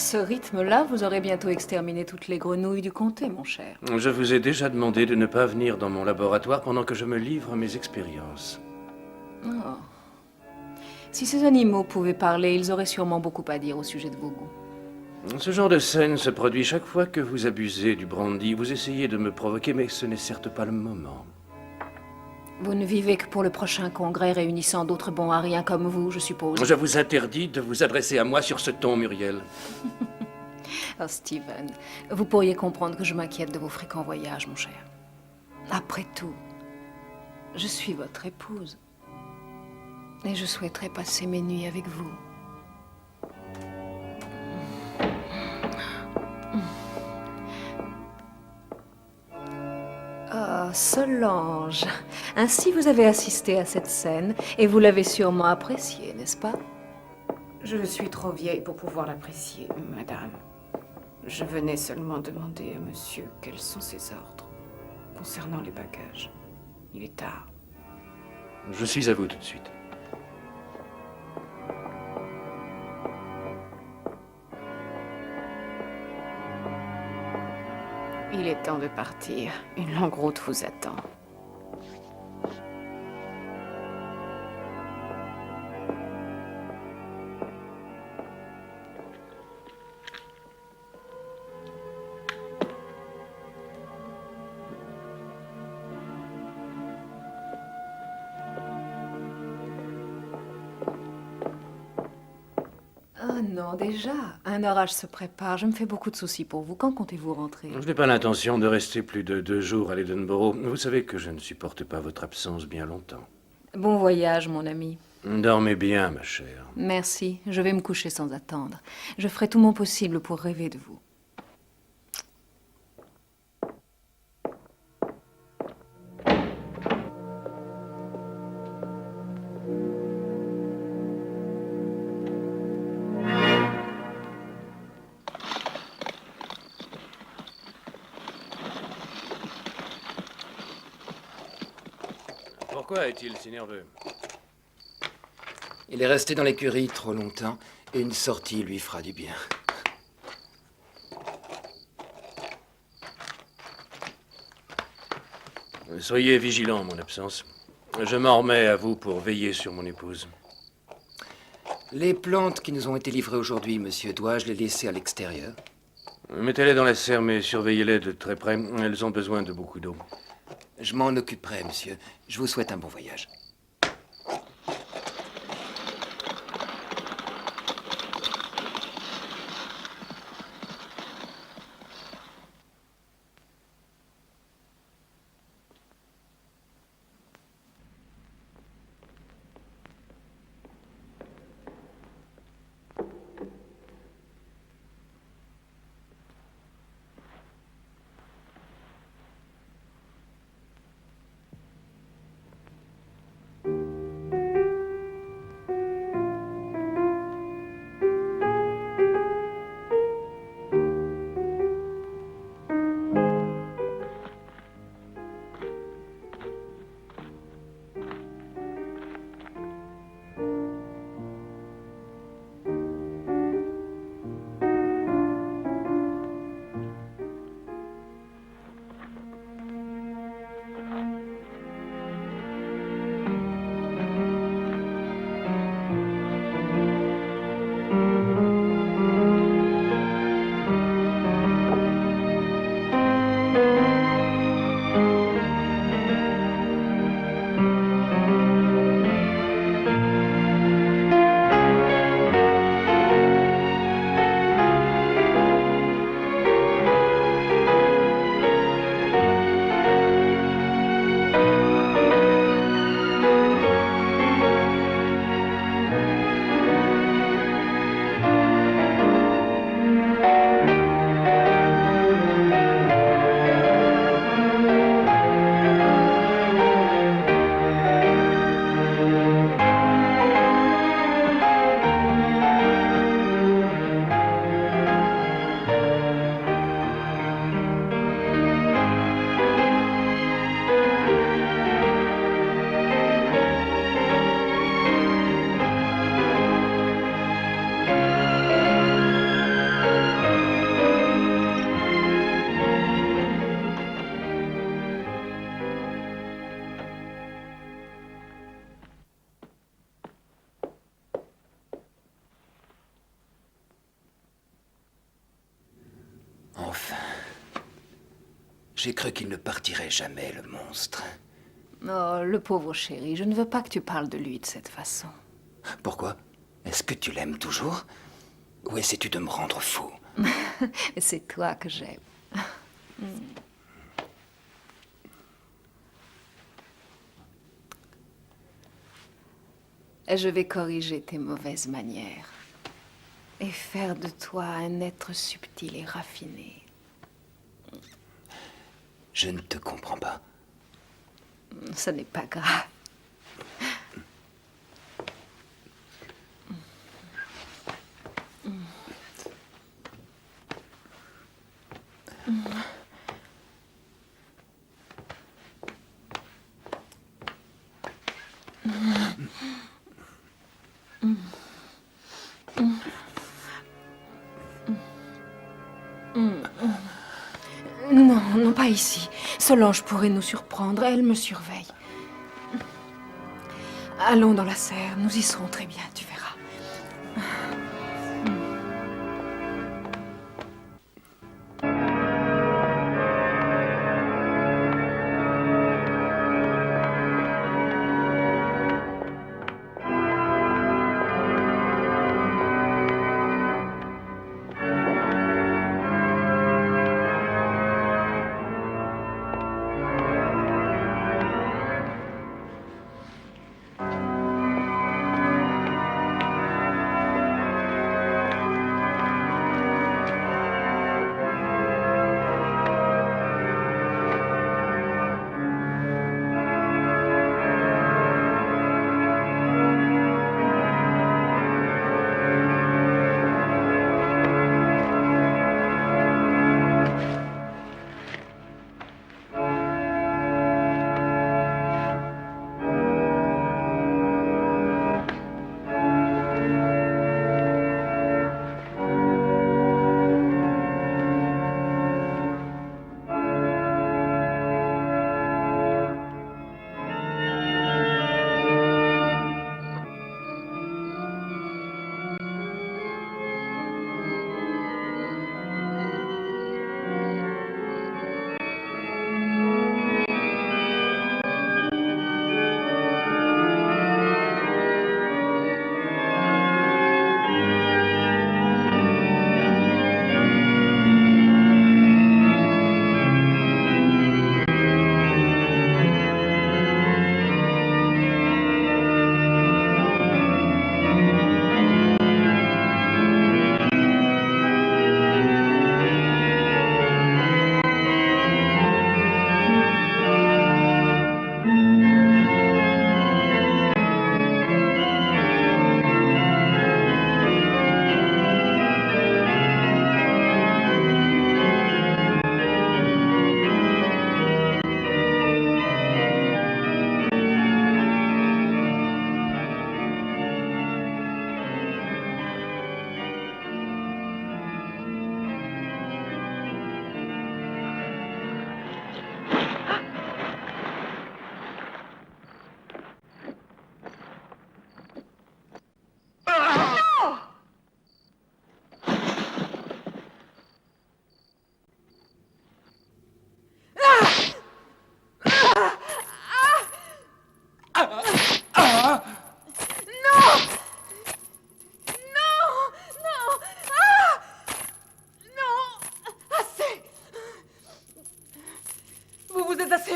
ce rythme-là, vous aurez bientôt exterminé toutes les grenouilles du comté, mon cher. Je vous ai déjà demandé de ne pas venir dans mon laboratoire pendant que je me livre à mes expériences. Oh. Si ces animaux pouvaient parler, ils auraient sûrement beaucoup à dire au sujet de vos goûts. Ce genre de scène se produit chaque fois que vous abusez du brandy. Vous essayez de me provoquer, mais ce n'est certes pas le moment. Vous ne vivez que pour le prochain congrès réunissant d'autres bons à rien comme vous, je suppose. Je vous interdis de vous adresser à moi sur ce ton, Muriel. Oh, Steven, vous pourriez comprendre que je m'inquiète de vos fréquents voyages, mon cher. Après tout, je suis votre épouse. Et je souhaiterais passer mes nuits avec vous. Ah, Solange. Ainsi vous avez assisté à cette scène, et vous l'avez sûrement appréciée, n'est-ce pas? Je suis trop vieille pour pouvoir l'apprécier, madame. Je venais seulement demander à monsieur quels sont ses ordres concernant les bagages. Il est tard. Je suis à vous tout de suite. Il est temps de partir. Une longue route vous attend. Ah non, déjà. Un orage se prépare. Je me fais beaucoup de soucis pour vous. Quand comptez-vous rentrer? Je n'ai pas l'intention de rester plus de 2 jours à l'Edenborough. Vous savez que je ne supporte pas votre absence bien longtemps. Bon voyage, mon ami. Dormez bien, ma chère. Merci. Je vais me coucher sans attendre. Je ferai tout mon possible pour rêver de vous. Pourquoi est-il si nerveux? Il est resté dans l'écurie trop longtemps et une sortie lui fera du bien. Soyez vigilant en mon absence. Je m'en remets à vous pour veiller sur mon épouse. Les plantes qui nous ont été livrées aujourd'hui, monsieur, dois-je les laisser à l'extérieur? Mettez-les dans la serre, mais surveillez-les de très près. Elles ont besoin de beaucoup d'eau. Je m'en occuperai, monsieur. Je vous souhaite un bon voyage. Enfin. J'ai cru qu'il ne partirait jamais, le monstre. Oh, le pauvre chéri, je ne veux pas que tu parles de lui de cette façon. Pourquoi? Est-ce que tu l'aimes toujours? Ou essaies-tu de me rendre fou? C'est toi que j'aime. Je vais corriger tes mauvaises manières et faire de toi un être subtil et raffiné. Je ne te comprends pas. Ce n'est pas grave. Non, non, pas ici. Solange pourrait nous surprendre. Elle me surveille. Allons dans la serre. Nous y serons très bien, tu verras.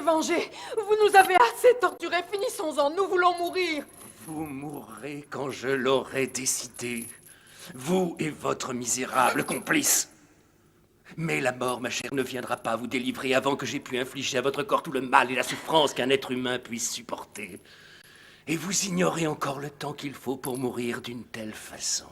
Vengé. Vous nous avez assez torturés. Finissons-en. Nous voulons mourir. Vous mourrez quand je l'aurai décidé. Vous et votre misérable complice. Mais la mort, ma chère, ne viendra pas vous délivrer avant que j'aie pu infliger à votre corps tout le mal et la souffrance qu'un être humain puisse supporter. Et vous ignorez encore le temps qu'il faut pour mourir d'une telle façon.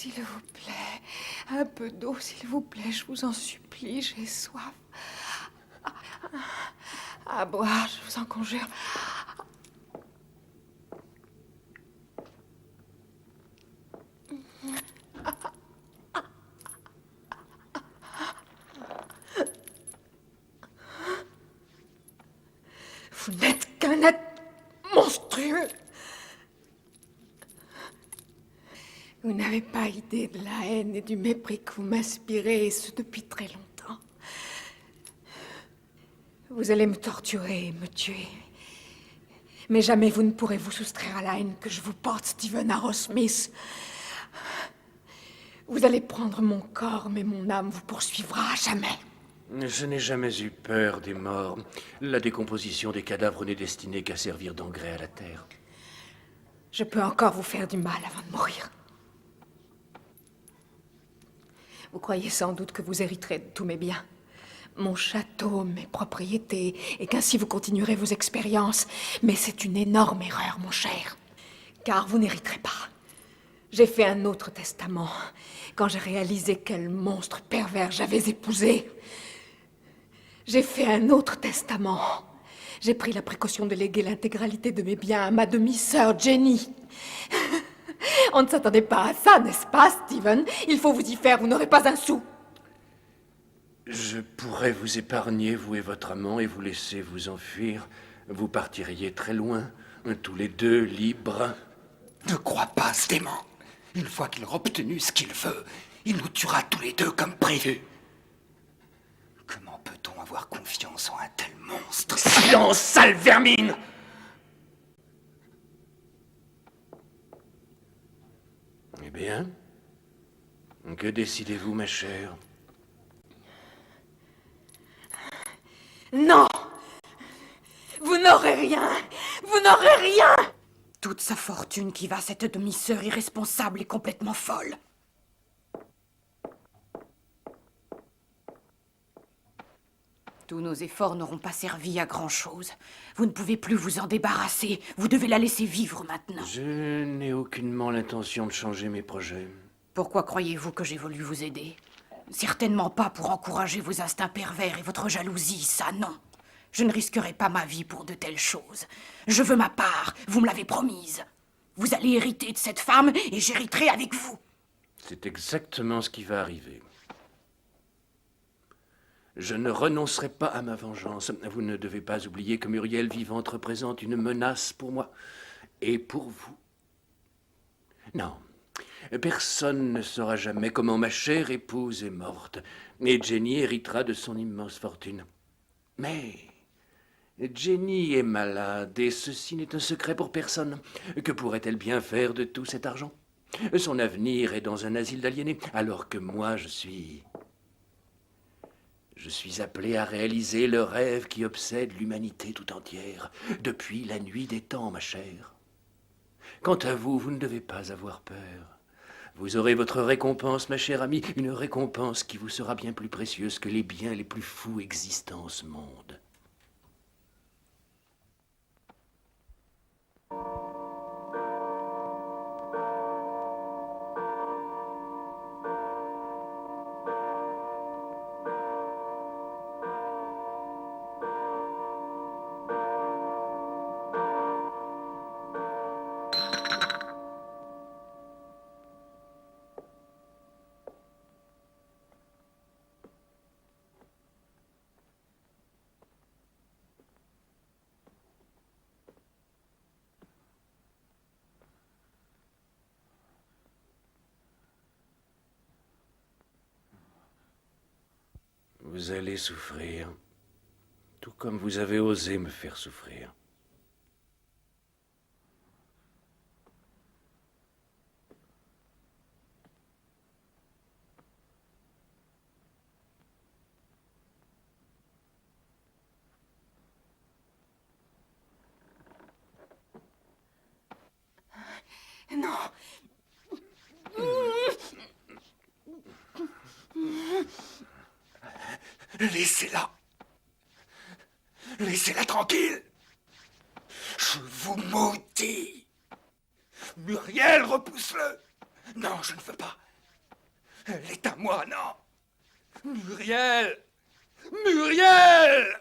s'il vous plaît. Un peu d'eau, s'il vous plaît. Je vous en supplie, j'ai soif. À boire, je vous en conjure. Vous n'êtes qu'un être monstrueux. Vous n'avez pas idée de la haine et du mépris que vous m'inspirez, et ce depuis très longtemps. Vous allez me torturer et me tuer. Mais jamais vous ne pourrez vous soustraire à la haine que je vous porte, Stephen Arrowsmith. Vous allez prendre mon corps, mais mon âme vous poursuivra à jamais. Je n'ai jamais eu peur des morts. La décomposition des cadavres n'est destinée qu'à servir d'engrais à la terre. Je peux encore vous faire du mal avant de mourir. Vous croyez sans doute que vous hériterez de tous mes biens. Mon château, mes propriétés, et qu'ainsi vous continuerez vos expériences. Mais c'est une énorme erreur, mon cher. Car vous n'hériterez pas. J'ai fait un autre testament, quand j'ai réalisé quel monstre pervers j'avais épousé. J'ai fait un autre testament. J'ai pris la précaution de léguer l'intégralité de mes biens à ma demi-sœur Jenny. On ne s'attendait pas à ça, n'est-ce pas, Stephen? Il faut vous y faire, vous n'aurez pas un sou. Je pourrais vous épargner, vous et votre amant, et vous laisser vous enfuir. Vous partiriez très loin, tous les deux libres. Ne crois pas ce dément. Une fois qu'il aura obtenu ce qu'il veut, il nous tuera tous les deux comme prévu. Comment peut-on avoir confiance en un tel monstre? Silence, sale vermine! Eh bien, que décidez-vous, ma chère? Non! Vous n'aurez rien! Vous n'aurez rien! Toute sa fortune qui va à cette demi-sœur irresponsable et complètement folle. Tous nos efforts n'auront pas servi à grand-chose. Vous ne pouvez plus vous en débarrasser. Vous devez la laisser vivre maintenant. Je n'ai aucunement l'intention de changer mes projets. Pourquoi croyez-vous que j'ai voulu vous aider? Certainement pas pour encourager vos instincts pervers et votre jalousie, ça non. Je ne risquerai pas ma vie pour de telles choses. Je veux ma part, vous me l'avez promise. Vous allez hériter de cette femme et j'hériterai avec vous. C'est exactement ce qui va arriver. Je ne renoncerai pas à ma vengeance. Vous ne devez pas oublier que Muriel vivante représente une menace pour moi et pour vous. Non, personne ne saura jamais comment ma chère épouse est morte, et Jenny héritera de son immense fortune. Mais Jenny est malade, et ceci n'est un secret pour personne. Que pourrait-elle bien faire de tout cet argent? Son avenir est dans un asile d'aliénés, alors que moi, je suis appelé à réaliser le rêve qui obsède l'humanité tout entière, depuis la nuit des temps, ma chère. Quant à vous, vous ne devez pas avoir peur. Vous aurez votre récompense, ma chère amie, une récompense qui vous sera bien plus précieuse que les biens les plus fous existants en ce monde. Vous allez souffrir, tout comme vous avez osé me faire souffrir. Non! Laissez-la. Laissez-la tranquille. Je vous maudis. Muriel, repousse-le. Non, je ne veux pas. Elle est à moi, non? Muriel! Muriel!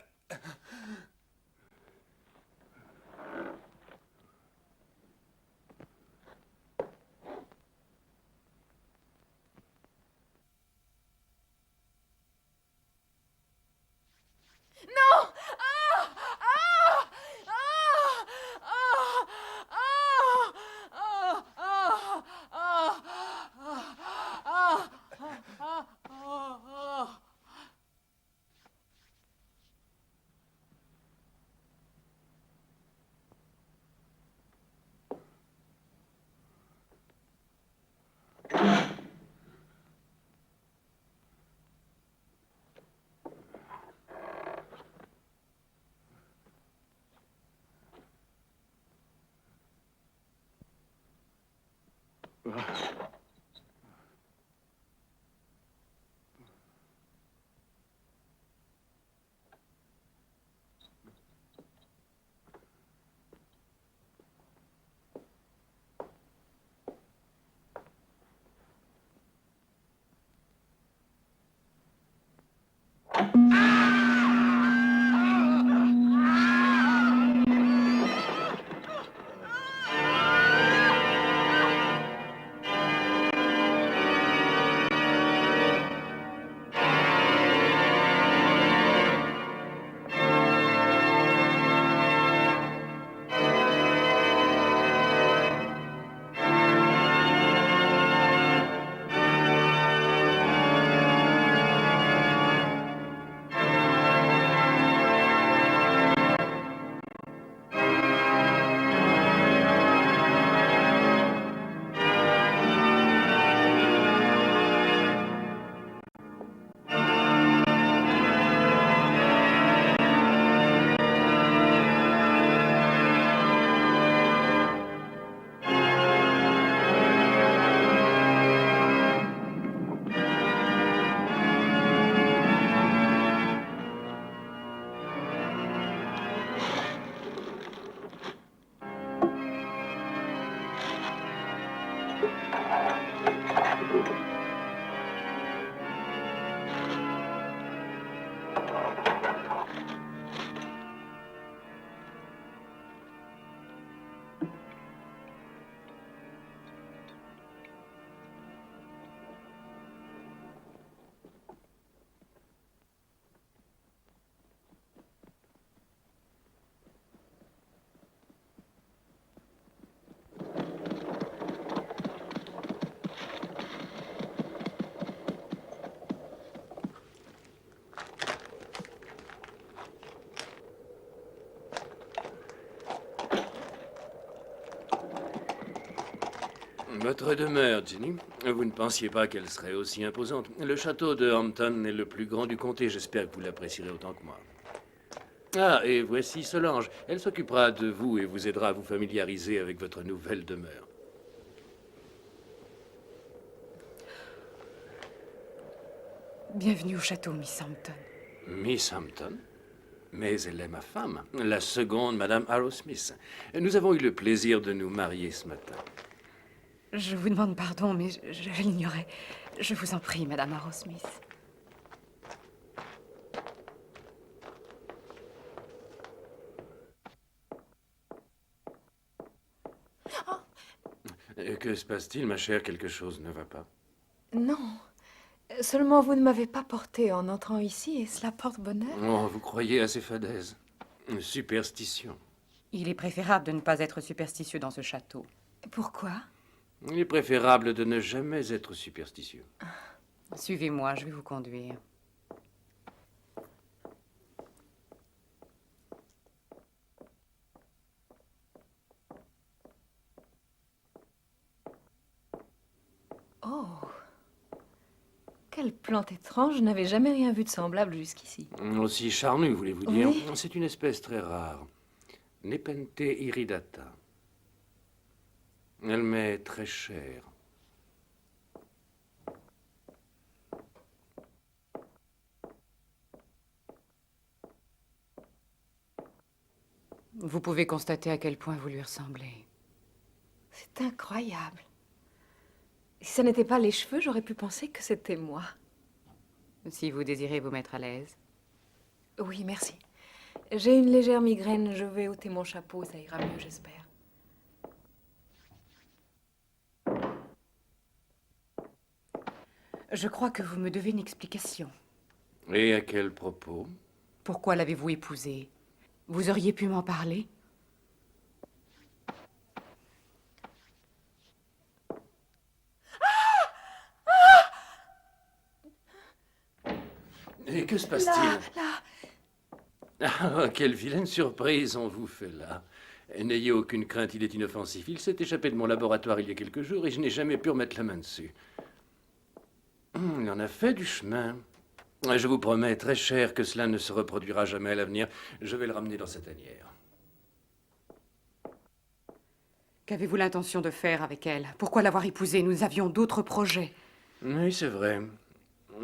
Votre demeure, Ginny. Vous ne pensiez pas qu'elle serait aussi imposante. Le château de Hampton est le plus grand du comté. J'espère que vous l'apprécierez autant que moi. Ah, et voici Solange. Elle s'occupera de vous et vous aidera à vous familiariser avec votre nouvelle demeure. Bienvenue au château, Miss Hampton. Miss Hampton? Mais elle est ma femme, la seconde Madame Arrowsmith. Nous avons eu le plaisir de nous marier ce matin. Je vous demande pardon, mais je l'ignorais. Je vous en prie, Madame Arrowsmith. Que se passe-t-il, ma chère? Quelque chose ne va pas? Non. Seulement, vous ne m'avez pas porté en entrant ici et cela porte bonheur. Oh, vous croyez à ces fadaises? Superstition. Il est préférable de ne pas être superstitieux dans ce château. Pourquoi? Il est préférable de ne jamais être superstitieux. Suivez-moi, je vais vous conduire. Oh. Quelle plante étrange, je n'avais jamais rien vu de semblable jusqu'ici. Aussi charnu, voulez-vous dire? Oui. C'est une espèce très rare. Nepenthe iridata. Elle m'est très chère. Vous pouvez constater à quel point vous lui ressemblez. C'est incroyable. Si ça n'était pas les cheveux, j'aurais pu penser que c'était moi. Si vous désirez vous mettre à l'aise. Oui, merci. J'ai une légère migraine, je vais ôter mon chapeau, ça ira mieux, j'espère. Je crois que vous me devez une explication. Et à quel propos? Pourquoi l'avez-vous épousé? Vous auriez pu m'en parler? Et que se passe-t-il? Ah, quelle vilaine surprise on vous fait là. N'ayez aucune crainte, il est inoffensif. Il s'est échappé de mon laboratoire il y a quelques jours et je n'ai jamais pu remettre la main dessus. Il en a fait du chemin. Je vous promets très cher que cela ne se reproduira jamais à l'avenir. Je vais le ramener dans sa tanière. Qu'avez-vous l'intention de faire avec elle? Pourquoi l'avoir épousée? Nous avions d'autres projets. Oui, c'est vrai.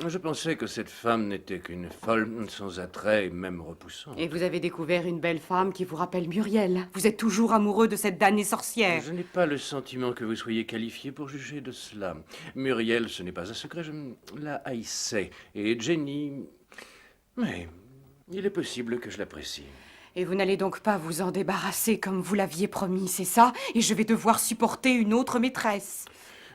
Je pensais que cette femme n'était qu'une folle, sans attrait et même repoussante. Et vous avez découvert une belle femme qui vous rappelle Muriel. Vous êtes toujours amoureux de cette damnée sorcière. Je n'ai pas le sentiment que vous soyez qualifié pour juger de cela. Muriel, ce n'est pas un secret, je la haïssais. Et Jenny... Mais il est possible que je l'apprécie. Et vous n'allez donc pas vous en débarrasser comme vous l'aviez promis, c'est ça? Et je vais devoir supporter une autre maîtresse.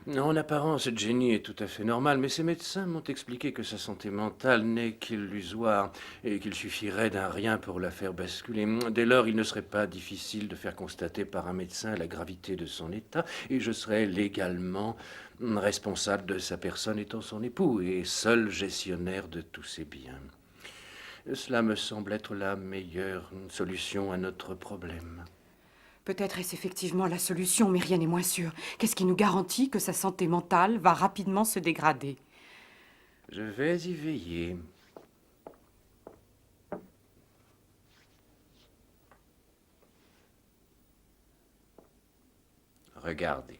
En apparence, Jenny est tout à fait normale, mais ses médecins m'ont expliqué que sa santé mentale n'est qu'illusoire et qu'il suffirait d'un rien pour la faire basculer. Dès lors, il ne serait pas difficile de faire constater par un médecin la gravité de son état et je serais légalement responsable de sa personne étant son époux et seul gestionnaire de tous ses biens. Cela me semble être la meilleure solution à notre problème. Peut-être est-ce effectivement la solution, mais rien n'est moins sûr. Qu'est-ce qui nous garantit que sa santé mentale va rapidement se dégrader? Je vais y veiller. Regardez.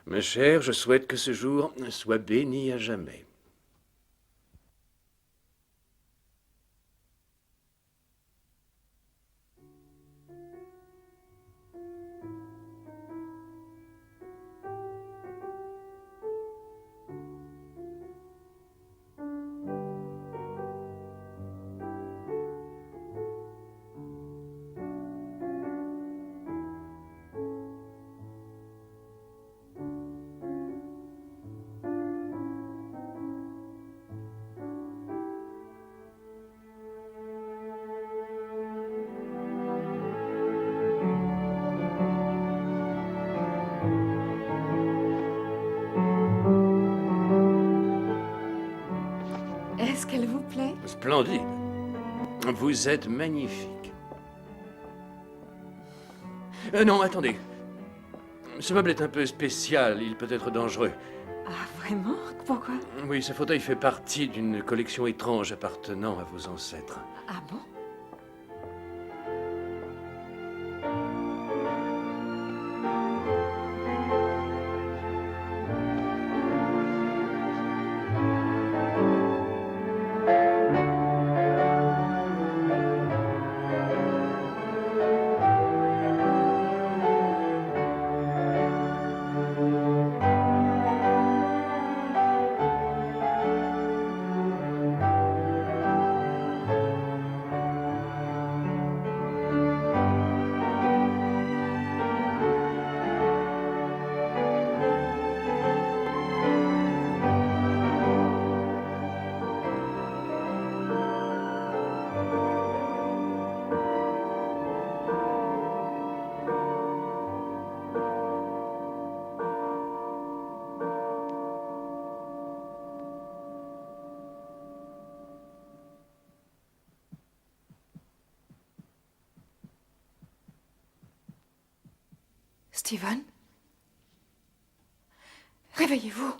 Mes chers, je souhaite que ce jour soit béni à jamais. Est-ce qu'elle vous plaît? Splendide. Vous êtes magnifique. Non, attendez. Ce meuble est un peu spécial, il peut être dangereux. Ah, vraiment? Pourquoi? Oui, ce fauteuil fait partie d'une collection étrange appartenant à vos ancêtres. Ah bon? Steven? Réveillez-vous.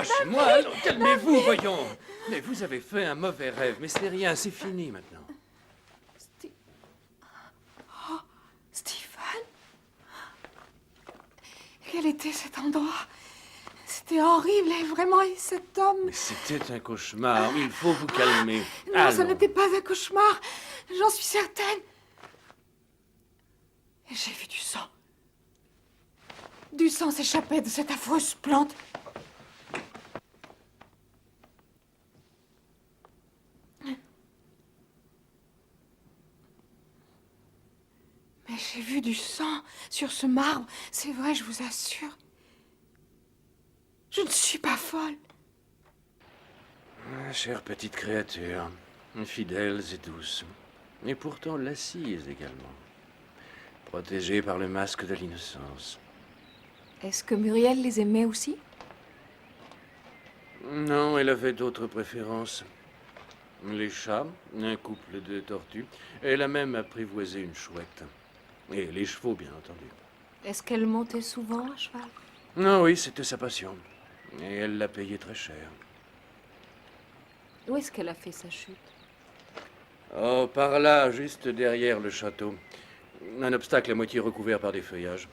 Lâchez-moi, alors calmez-vous, voyons. Mais vous avez fait un mauvais rêve, mais c'est rien, c'est fini maintenant. Stephen? Quel était cet endroit? C'était horrible, et vraiment, et cet homme... Mais c'était un cauchemar, il faut vous calmer. Non, ce Allons. n'était pas un cauchemar, j'en suis certaine. Et j'ai vu du sang. Du sang s'échappait de cette affreuse plante. Mais j'ai vu du sang sur ce marbre, c'est vrai, je vous assure. Je ne suis pas folle. Ah, chère petite créature, fidèles et douces, et pourtant lascives également, protégées par le masque de l'innocence. Est-ce que Muriel les aimait aussi? Non, elle avait d'autres préférences. Les chats, un couple de tortues, elle a même apprivoisé une chouette. Et les chevaux, bien entendu. Est-ce qu'elle montait souvent à cheval? Non, oui, c'était sa passion. Et elle l'a payé très cher. Où est-ce qu'elle a fait sa chute? Oh, par là, juste derrière le château. Un obstacle à moitié recouvert par des feuillages.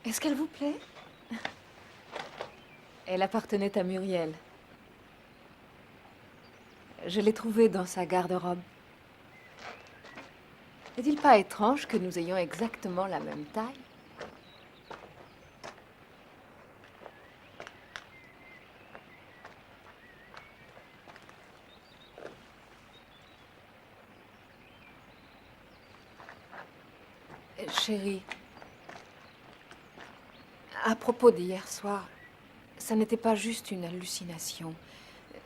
Est-ce qu'elle vous plaît? Elle appartenait à Muriel. Je l'ai trouvée dans sa garde-robe. N'est-il pas étrange que nous ayons exactement la même taille? Chérie, à propos d'hier soir, ça n'était pas juste une hallucination.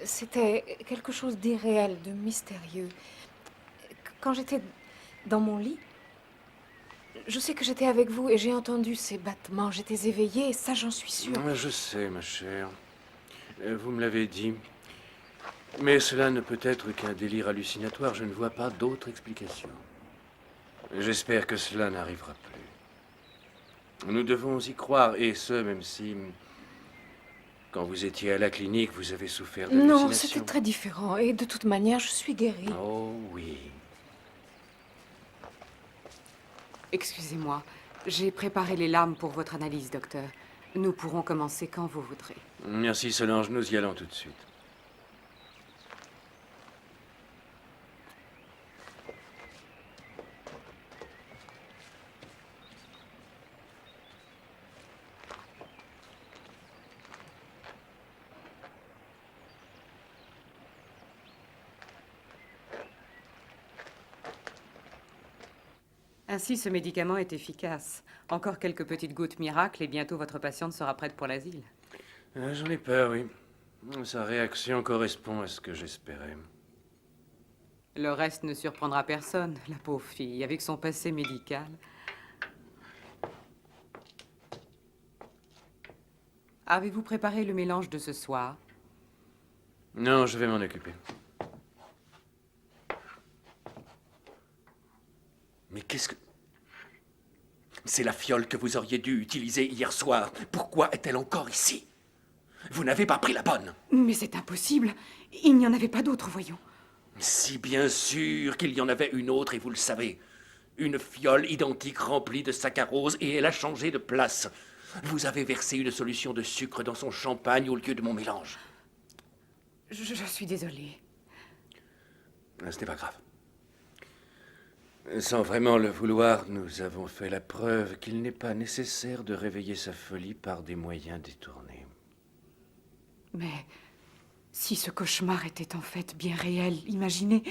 C'était quelque chose d'irréel, de mystérieux. Quand j'étais dans mon lit, je sais que j'étais avec vous et j'ai entendu ces battements. J'étais éveillée et ça, j'en suis sûre. Je sais, ma chère. Vous me l'avez dit. Mais cela ne peut être qu'un délire hallucinatoire. Je ne vois pas d'autre explication. J'espère que cela n'arrivera plus. Nous devons y croire, et ce, même si... Quand vous étiez à la clinique, vous avez souffert d'hallucinations. Non, c'était très différent. Et de toute manière, je suis guérie. Oh oui. Excusez-moi, j'ai préparé les lames pour votre analyse, docteur. Nous pourrons commencer quand vous voudrez. Merci Solange, nous y allons tout de suite. Ainsi, ce médicament est efficace. Encore quelques petites gouttes miracles et bientôt votre patiente sera prête pour l'asile. J'en ai peur, oui. Sa réaction correspond à ce que j'espérais. Le reste ne surprendra personne, la pauvre fille, avec son passé médical. Avez-vous préparé le mélange de ce soir? Non, je vais m'en occuper. Mais qu'est-ce que... C'est la fiole que vous auriez dû utiliser hier soir. Pourquoi est-elle encore ici? Vous n'avez pas pris la bonne. Mais c'est impossible. Il n'y en avait pas d'autre, voyons. Si bien sûr qu'il y en avait une autre et vous le savez. Une fiole identique remplie de saccharose et elle a changé de place. Vous avez versé une solution de sucre dans son champagne au lieu de mon mélange. Je suis désolée. Ce n'est pas grave. Sans vraiment le vouloir, nous avons fait la preuve qu'il n'est pas nécessaire de réveiller sa folie par des moyens détournés. Mais si ce cauchemar était en fait bien réel, imaginez...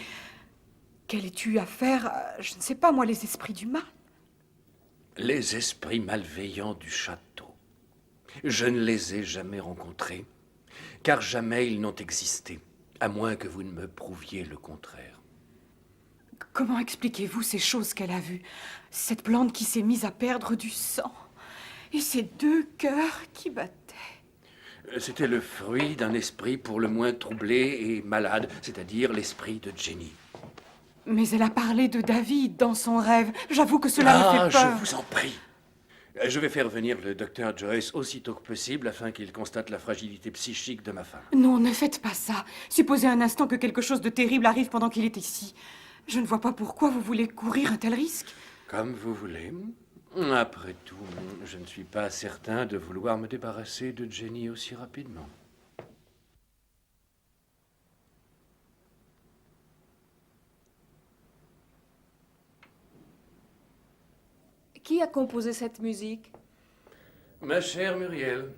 Quelle es-tu à faire à, je ne sais pas moi, les esprits du mal? Les esprits malveillants du château. Je ne les ai jamais rencontrés, car jamais ils n'ont existé, à moins que vous ne me prouviez le contraire. Comment expliquez-vous ces choses qu'elle a vues? Cette plante qui s'est mise à perdre du sang, et ces deux cœurs qui battaient. C'était le fruit d'un esprit pour le moins troublé et malade, c'est-à-dire l'esprit de Jenny. Mais elle a parlé de David dans son rêve. J'avoue que cela me fait peur. Je vous en prie. Je vais faire venir le docteur Joyce aussitôt que possible afin qu'il constate la fragilité psychique de ma femme. Non, ne faites pas ça. Supposez un instant que quelque chose de terrible arrive pendant qu'il est ici. Je ne vois pas pourquoi vous voulez courir un tel risque. Comme vous voulez. Après tout, je ne suis pas certain de vouloir me débarrasser de Jenny aussi rapidement. Qui a composé cette musique? Ma chère Muriel,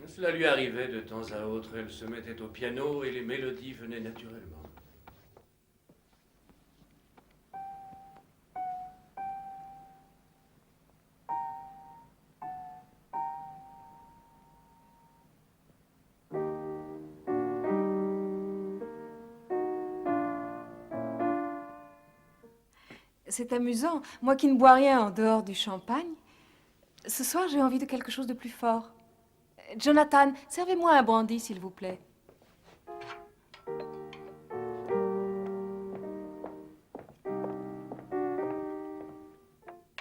cela lui arrivait de temps à autre. Elle se mettait au piano et les mélodies venaient naturellement. C'est amusant. Moi qui ne bois rien en dehors du champagne, ce soir j'ai envie de quelque chose de plus fort. Jonathan, servez-moi un brandy, s'il vous plaît.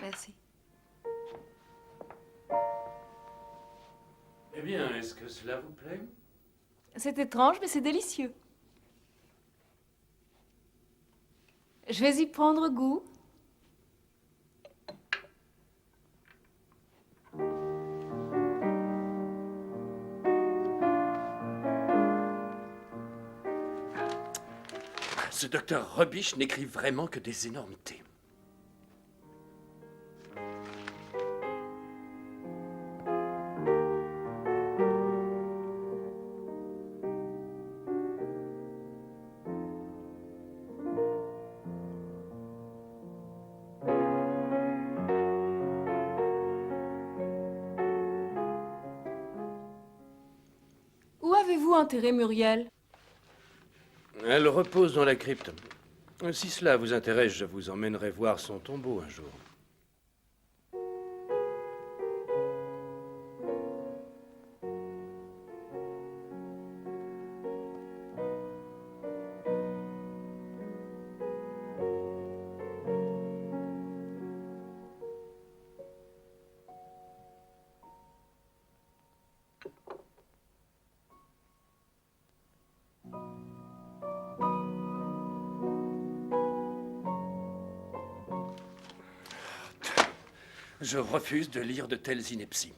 Merci. Eh bien, est-ce que cela vous plaît? C'est étrange, mais c'est délicieux. Je vais y prendre goût. Ce docteur Robiche n'écrit vraiment que des énormités. Où avez-vous enterré Muriel? Elle repose dans la crypte. Si cela vous intéresse, je vous emmènerai voir son tombeau un jour. Je refuse de lire de telles inepties.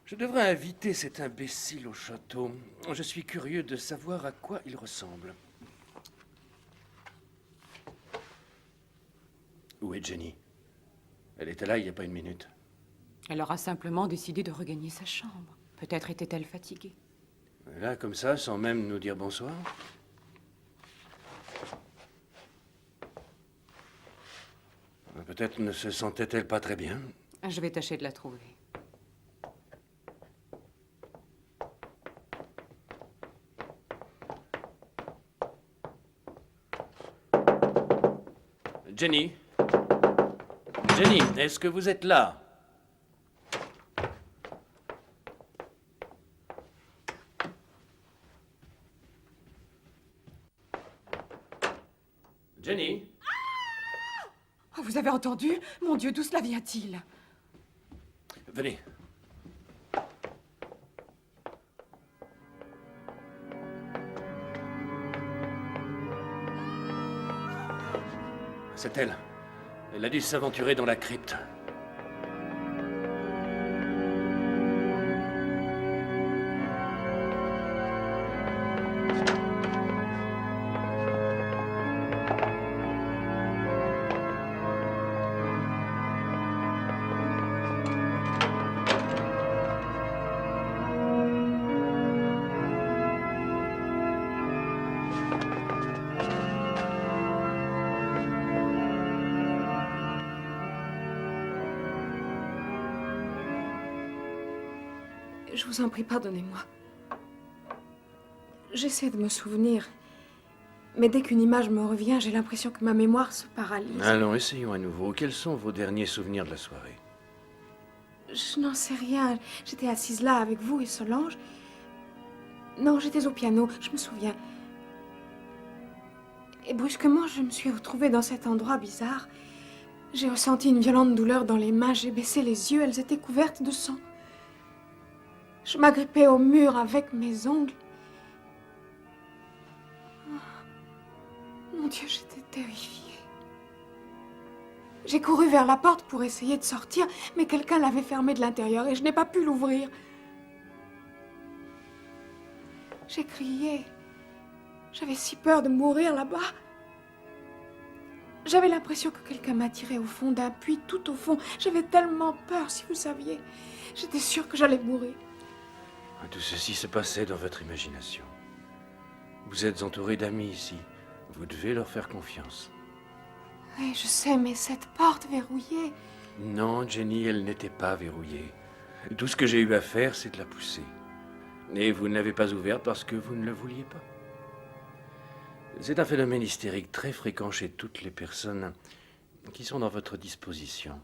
Je devrais inviter cet imbécile au château. Je suis curieux de savoir à quoi il ressemble. Où est Jenny? Elle était là il n'y a pas une minute. Elle aura simplement décidé de regagner sa chambre. Peut-être était-elle fatiguée. Là, comme ça, sans même nous dire bonsoir? Peut-être ne se sentait-elle pas très bien. Je vais tâcher de la trouver. Jenny? Jenny, est-ce que vous êtes là? Jenny? Oh, vous avez entendu? Mon Dieu, d'où cela vient-il? Venez. C'est elle. Elle a dû s'aventurer dans la crypte. Je vous en prie, pardonnez-moi. J'essaie de me souvenir. Mais dès qu'une image me revient, j'ai l'impression que ma mémoire se paralyse. Allons, essayons à nouveau. Quels sont vos derniers souvenirs de la soirée? Je n'en sais rien. J'étais assise là avec vous et Solange. Non, j'étais au piano, je me souviens. Et brusquement, je me suis retrouvée dans cet endroit bizarre. J'ai ressenti une violente douleur dans les mains. J'ai baissé les yeux. Elles étaient couvertes de sang. Je m'agrippais au mur avec mes ongles. Oh, mon Dieu, j'étais terrifiée. J'ai couru vers la porte pour essayer de sortir, mais quelqu'un l'avait fermée de l'intérieur et je n'ai pas pu l'ouvrir. J'ai crié. J'avais si peur de mourir là-bas. J'avais l'impression que quelqu'un m'attirait au fond d'un puits, tout au fond. J'avais tellement peur, si vous saviez. J'étais sûre que j'allais mourir. Tout ceci se passait dans votre imagination. Vous êtes entouré d'amis ici. Vous devez leur faire confiance. Oui, je sais, mais cette porte verrouillée... Non, Jenny, elle n'était pas verrouillée. Tout ce que j'ai eu à faire, c'est de la pousser. Et vous ne l'avez pas ouverte parce que vous ne le vouliez pas. C'est un phénomène hystérique très fréquent chez toutes les personnes qui sont dans votre disposition.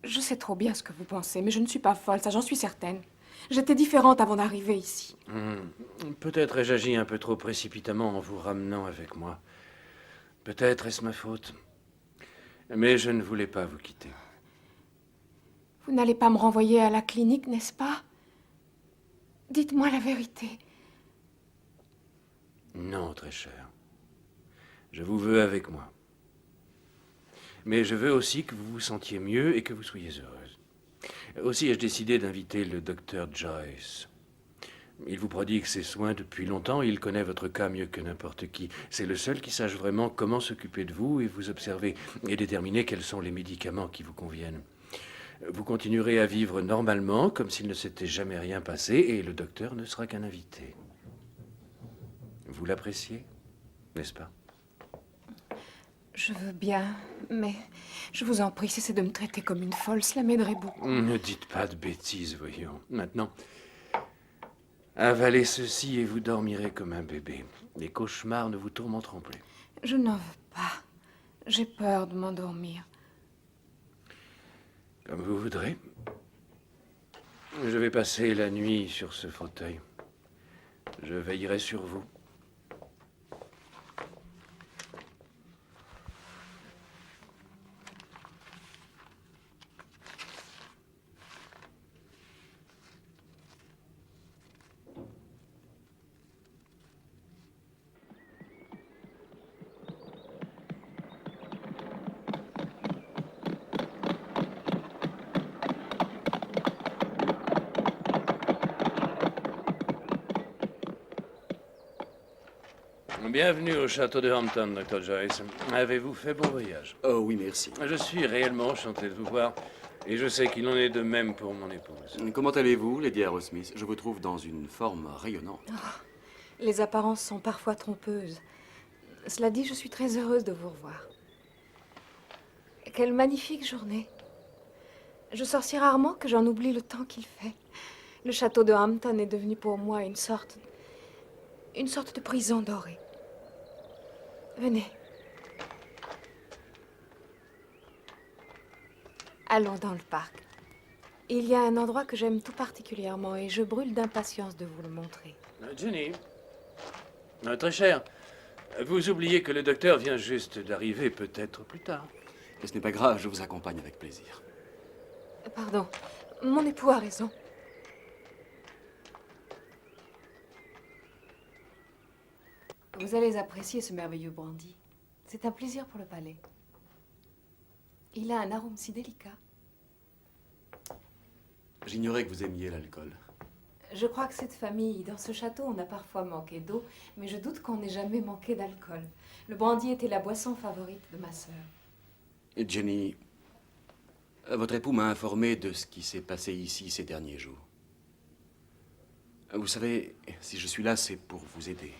Je sais trop bien ce que vous pensez, mais je ne suis pas folle, ça j'en suis certaine. J'étais différente avant d'arriver ici. Peut-être ai-je agi un peu trop précipitamment en vous ramenant avec moi. Peut-être est-ce ma faute. Mais je ne voulais pas vous quitter. Vous n'allez pas me renvoyer à la clinique, n'est-ce pas? Dites-moi la vérité. Non, très cher. Je vous veux avec moi. Mais je veux aussi que vous vous sentiez mieux et que vous soyez heureuse. Aussi ai-je décidé d'inviter le docteur Joyce. Il vous prodigue ses soins depuis longtemps, il connaît votre cas mieux que n'importe qui. C'est le seul qui sache vraiment comment s'occuper de vous et vous observer, et déterminer quels sont les médicaments qui vous conviennent. Vous continuerez à vivre normalement, comme s'il ne s'était jamais rien passé, et le docteur ne sera qu'un invité. Vous l'appréciez, n'est-ce pas? Je veux bien, mais je vous en prie, cessez de me traiter comme une folle, cela m'aiderait beaucoup. Ne dites pas de bêtises, voyons. Maintenant, avalez ceci et vous dormirez comme un bébé. Les cauchemars ne vous tourmenteront plus. Je n'en veux pas. J'ai peur de m'endormir. Comme vous voudrez. Je vais passer la nuit sur ce fauteuil. Je veillerai sur vous. Bienvenue au château de Hampton, Dr. Joyce. Avez-vous fait bon voyage? Oh oui, merci. Je suis réellement enchanté de vous voir, et je sais qu'il en est de même pour mon épouse. Comment allez-vous, Lady Arrowsmith? Je vous trouve dans une forme rayonnante. Les apparences sont parfois trompeuses. Cela dit, je suis très heureuse de vous revoir. Quelle magnifique journée. Je sors si rarement que j'en oublie le temps qu'il fait. Le château de Hampton est devenu pour moi une sorte de prison dorée. Venez. Allons dans le parc. Il y a un endroit que j'aime tout particulièrement et je brûle d'impatience de vous le montrer. Jenny, très cher, vous oubliez que le docteur vient juste d'arriver, peut-être plus tard. Et ce n'est pas grave, je vous accompagne avec plaisir. Pardon, mon époux a raison. Vous allez apprécier ce merveilleux brandy. C'est un plaisir pour le palais. Il a un arôme si délicat. J'ignorais que vous aimiez l'alcool. Je crois que cette famille, dans ce château, on a parfois manqué d'eau, mais je doute qu'on n'ait jamais manqué d'alcool. Le brandy était la boisson favorite de ma sœur. Et Jenny, votre époux m'a informé de ce qui s'est passé ici ces derniers jours. Vous savez, si je suis là, c'est pour vous aider.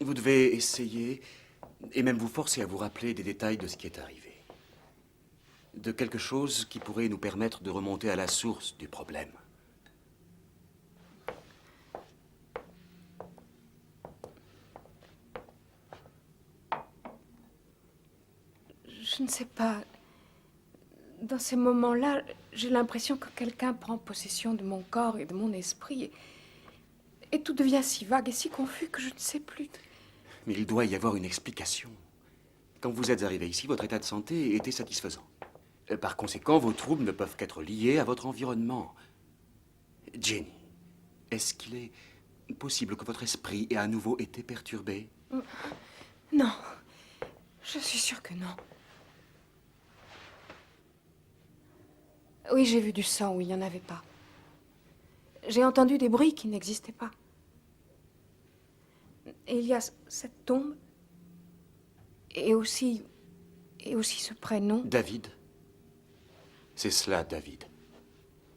Vous devez essayer, et même vous forcer à vous rappeler des détails de ce qui est arrivé. De quelque chose qui pourrait nous permettre de remonter à la source du problème. Je ne sais pas. Dans ces moments-là, j'ai l'impression que quelqu'un prend possession de mon corps et de mon esprit. Et tout devient si vague et si confus que je ne sais plus. Mais il doit y avoir une explication. Quand vous êtes arrivé ici, votre état de santé était satisfaisant. Par conséquent, vos troubles ne peuvent qu'être liés à votre environnement. Jenny, est-ce qu'il est possible que votre esprit ait à nouveau été perturbé? Non. Je suis sûre que non. Oui, j'ai vu du sang où il n'y en avait pas. J'ai entendu des bruits qui n'existaient pas. Et il y a cette tombe. Et aussi ce prénom. David. C'est cela, David.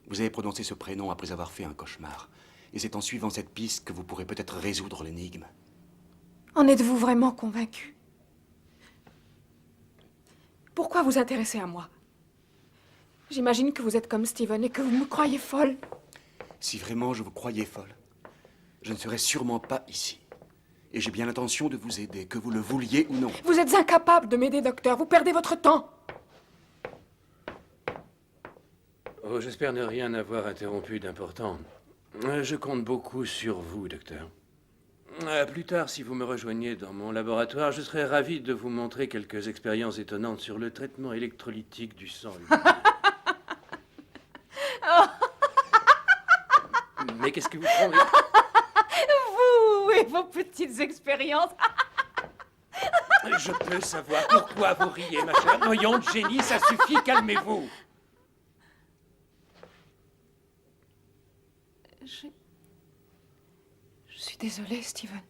Vous avez prononcé ce prénom après avoir fait un cauchemar. Et c'est en suivant cette piste que vous pourrez peut-être résoudre l'énigme. En êtes-vous vraiment convaincu? Pourquoi vous intéressez à moi? J'imagine que vous êtes comme Steven et que vous me croyez folle. Si vraiment je vous croyais folle, je ne serais sûrement pas ici. Et j'ai bien l'intention de vous aider, que vous le vouliez ou non. Vous êtes incapable de m'aider, docteur. Vous perdez votre temps. Oh, j'espère ne rien avoir interrompu d'important. Je compte beaucoup sur vous, docteur. Plus tard, si vous me rejoignez dans mon laboratoire, je serai ravi de vous montrer quelques expériences étonnantes sur le traitement électrolytique du sang humain. Mais qu'est-ce que vous prenez? Vous et vos petites expériences. Je peux savoir pourquoi vous riez, ma chère. Voyons, Jenny, ça suffit, calmez-vous. Je suis désolée, Steven.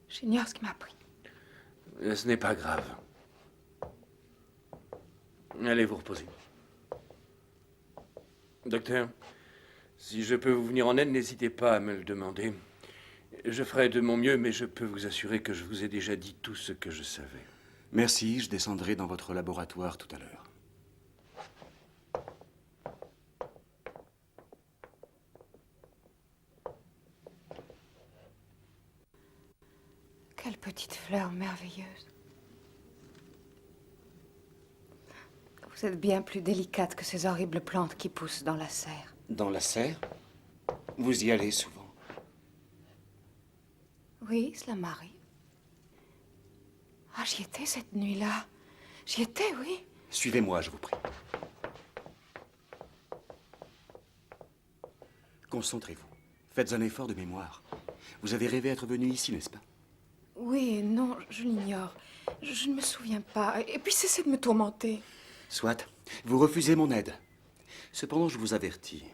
J'ignore ce qui m'a pris. Ce n'est pas grave. Allez vous reposer. Docteur, si je peux vous venir en aide, n'hésitez pas à me le demander. Je ferai de mon mieux, mais je peux vous assurer que je vous ai déjà dit tout ce que je savais. Merci, je descendrai dans votre laboratoire tout à l'heure. Quelle petite fleur merveilleuse. Vous êtes bien plus délicate que ces horribles plantes qui poussent dans la serre. Dans la serre? Vous y allez souvent? Oui, cela m'arrive. Ah, j'y étais cette nuit-là. J'y étais, oui. Suivez-moi, je vous prie. Concentrez-vous. Faites un effort de mémoire. Vous avez rêvé être venu ici, n'est-ce pas? Oui et non, je l'ignore. Je ne me souviens pas. Et puis cessez de me tourmenter. Soit. Vous refusez mon aide. Cependant, je vous avertis.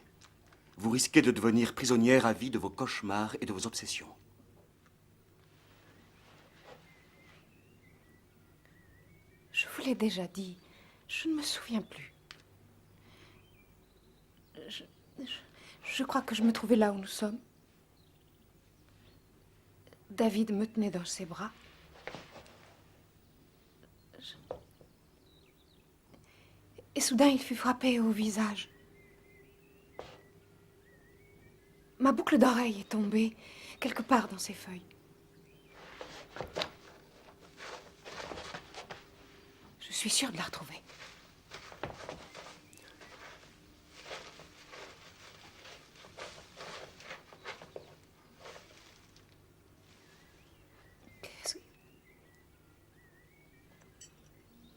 Vous risquez de devenir prisonnière à vie de vos cauchemars et de vos obsessions. Je vous l'ai déjà dit. Je ne me souviens plus. Je crois que je me trouvais là où nous sommes. David me tenait dans ses bras. Et soudain, il fut frappé au visage. Ma boucle d'oreille est tombée quelque part dans ses feuilles. Je suis sûre de la retrouver.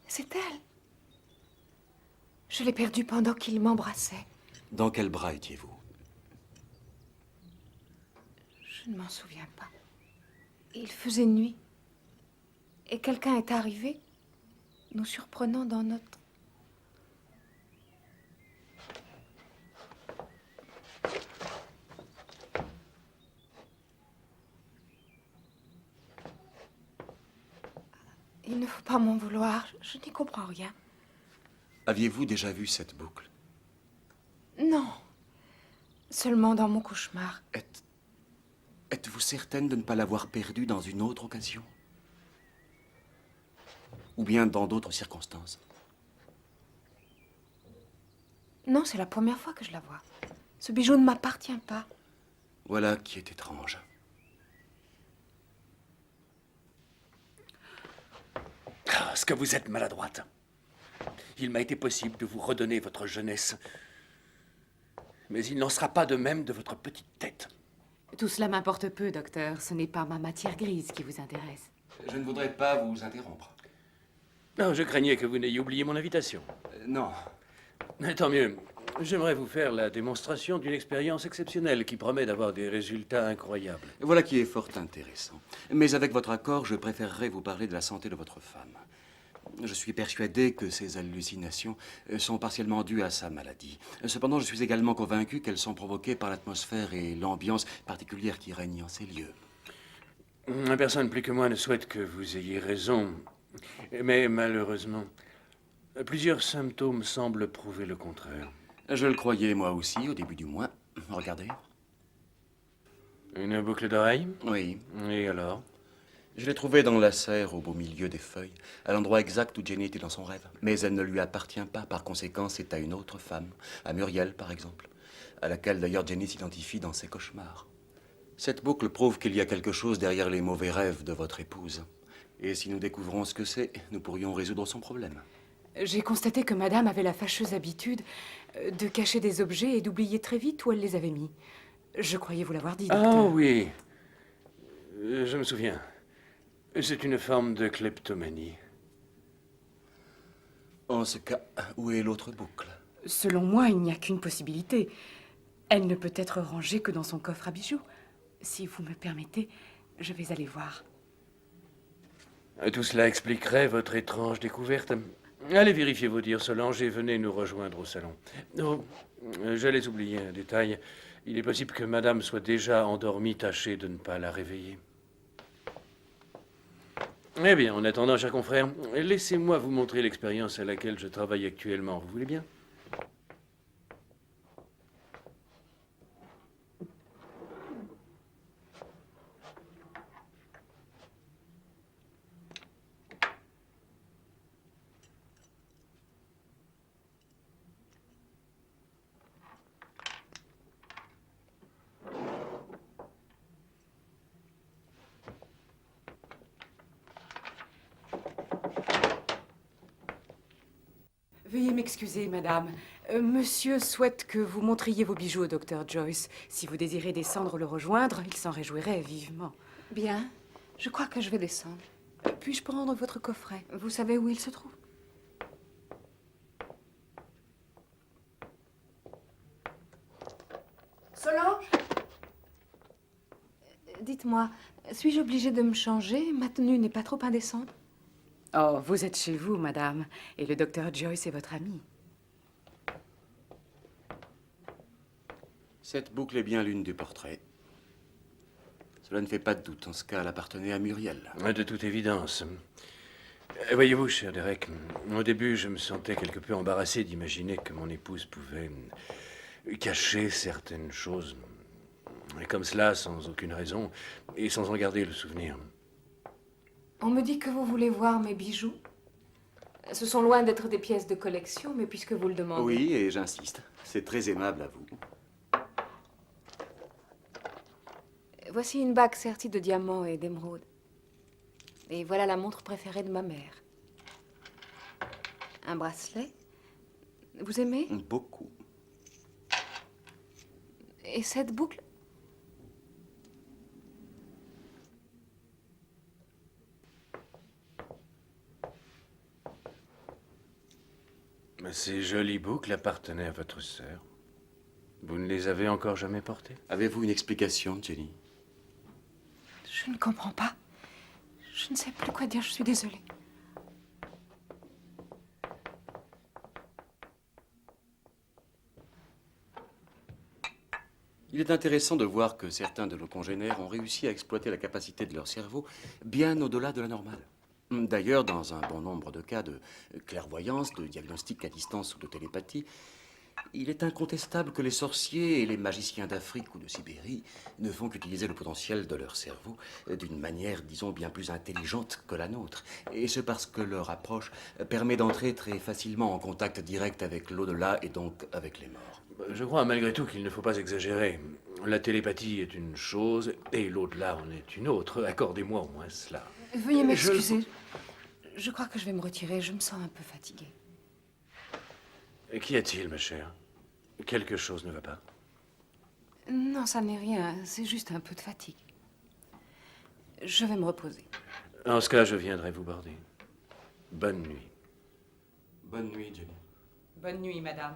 C'est elle. Je l'ai perdue pendant qu'il m'embrassait. Dans quel bras étiez-vous? Je ne m'en souviens pas. Il faisait nuit. Et quelqu'un est arrivé, nous surprenant dans notre... Il ne faut pas m'en vouloir, je n'y comprends rien. Aviez-vous déjà vu cette boucle? Non, seulement dans mon cauchemar. Êtes-vous certaine de ne pas l'avoir perdue dans une autre occasion? Ou bien dans d'autres circonstances? Non, c'est la première fois que je la vois. Ce bijou ne m'appartient pas. Voilà qui est étrange. Ah, est-ce que vous êtes maladroite? Il m'a été possible de vous redonner votre jeunesse. Mais il n'en sera pas de même de votre petite tête. Tout cela m'importe peu, docteur. Ce n'est pas ma matière grise qui vous intéresse. Je ne voudrais pas vous interrompre. Non, je craignais que vous n'ayez oublié mon invitation. Non. Mais tant mieux. J'aimerais vous faire la démonstration d'une expérience exceptionnelle qui promet d'avoir des résultats incroyables. Voilà qui est fort intéressant. Mais avec votre accord, je préférerais vous parler de la santé de votre femme. Je suis persuadé que ces hallucinations sont partiellement dues à sa maladie. Cependant, je suis également convaincu qu'elles sont provoquées par l'atmosphère et l'ambiance particulière qui règnent en ces lieux. Personne plus que moi ne souhaite que vous ayez raison. Mais malheureusement, plusieurs symptômes semblent prouver le contraire. Je le croyais moi aussi, au début du mois. Regardez. Une boucle d'oreille? Oui. Et alors? Je l'ai trouvée dans la serre, au beau milieu des feuilles, à l'endroit exact où Jenny était dans son rêve. Mais elle ne lui appartient pas, par conséquent, c'est à une autre femme, à Muriel, par exemple, à laquelle d'ailleurs Jenny s'identifie dans ses cauchemars. Cette boucle prouve qu'il y a quelque chose derrière les mauvais rêves de votre épouse. Et si nous découvrons ce que c'est, nous pourrions résoudre son problème. J'ai constaté que madame avait la fâcheuse habitude de cacher des objets et d'oublier très vite où elle les avait mis. Je croyais vous l'avoir dit, docteur. Ah oui, je me souviens. C'est une forme de kleptomanie. En ce cas, où est l'autre boucle? Selon moi, il n'y a qu'une possibilité. Elle ne peut être rangée que dans son coffre à bijoux. Si vous me permettez, je vais aller voir. Tout cela expliquerait votre étrange découverte. Allez vérifier vos dires, Solange, et venez nous rejoindre au salon. Oh, j'allais oublier un détail. Il est possible que madame soit déjà endormie, tâchez de ne pas la réveiller. Eh bien, en attendant, chers confrères, laissez-moi vous montrer l'expérience à laquelle je travaille actuellement. Vous voulez bien? Veuillez m'excuser, madame. Monsieur souhaite que vous montriez vos bijoux au docteur Joyce. Si vous désirez descendre le rejoindre, il s'en réjouirait vivement. Bien, je crois que je vais descendre. Puis-je prendre votre coffret? Vous savez où il se trouve? Solange? Dites-moi, suis-je obligée de me changer? Ma tenue n'est pas trop indécente? Oh, vous êtes chez vous, madame. Et le docteur Joyce est votre ami. Cette boucle est bien l'une du portrait. Cela ne fait pas de doute. En ce cas, elle appartenait à Muriel. De toute évidence. Voyez-vous, cher Derek, au début, je me sentais quelque peu embarrassé d'imaginer que mon épouse pouvait cacher certaines choses. Et comme cela, sans aucune raison, et sans en garder le souvenir. On me dit que vous voulez voir mes bijoux. Ce sont loin d'être des pièces de collection, mais puisque vous le demandez... Oui, et j'insiste. C'est très aimable à vous. Voici une bague sertie de diamants et d'émeraudes. Et voilà la montre préférée de ma mère. Un bracelet. Vous aimez? Beaucoup. Et cette boucle? Ces jolies boucles appartenaient à votre sœur. Vous ne les avez encore jamais portées? Avez-vous une explication, Jenny? Je ne comprends pas. Je ne sais plus quoi dire, je suis désolée. Il est intéressant de voir que certains de nos congénères ont réussi à exploiter la capacité de leur cerveau bien au-delà de la normale. D'ailleurs, dans un bon nombre de cas de clairvoyance, de diagnostic à distance ou de télépathie, il est incontestable que les sorciers et les magiciens d'Afrique ou de Sibérie ne font qu'utiliser le potentiel de leur cerveau d'une manière, disons, bien plus intelligente que la nôtre. Et ce parce que leur approche permet d'entrer très facilement en contact direct avec l'au-delà et donc avec les morts. Je crois malgré tout qu'il ne faut pas exagérer. La télépathie est une chose et l'au-delà en est une autre. Accordez-moi au moins cela. Veuillez m'excuser. Je crois que je vais me retirer, je me sens un peu fatiguée. Qu'y a-t-il, ma chère? Quelque chose ne va pas? Non, ça n'est rien, c'est juste un peu de fatigue. Je vais me reposer. En ce cas, je viendrai vous border. Bonne nuit. Bonne nuit, Jenny. Bonne nuit, madame.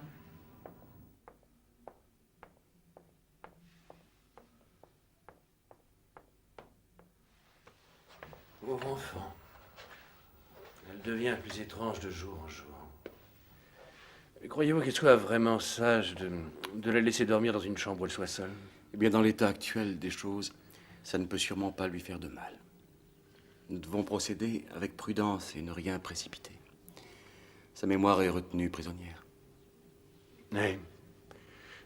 Pauvre enfant. Elle devient plus étrange de jour en jour. Croyez-vous qu'il soit vraiment sage de la laisser dormir dans une chambre où elle soit seule? Eh bien, dans l'état actuel des choses, ça ne peut sûrement pas lui faire de mal. Nous devons procéder avec prudence et ne rien précipiter. Sa mémoire est retenue prisonnière. Oui.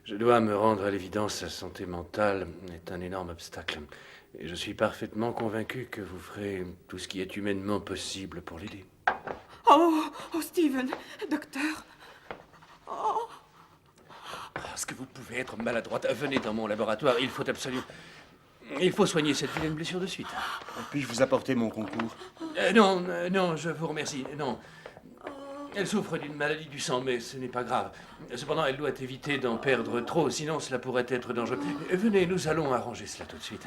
Je dois me rendre à l'évidence, sa santé mentale est un énorme obstacle. Et je suis parfaitement convaincu que vous ferez tout ce qui est humainement possible pour l'aider. Oh, Stephen, docteur. Est-ce que vous pouvez être maladroite? Venez dans mon laboratoire, il faut absolument... Il faut soigner cette vilaine blessure de suite. Puis-je vous apporter mon concours? Non, je vous remercie. Non. Elle souffre d'une maladie du sang, mais ce n'est pas grave. Cependant, elle doit éviter d'en perdre trop, sinon cela pourrait être dangereux. Venez, nous allons arranger cela tout de suite.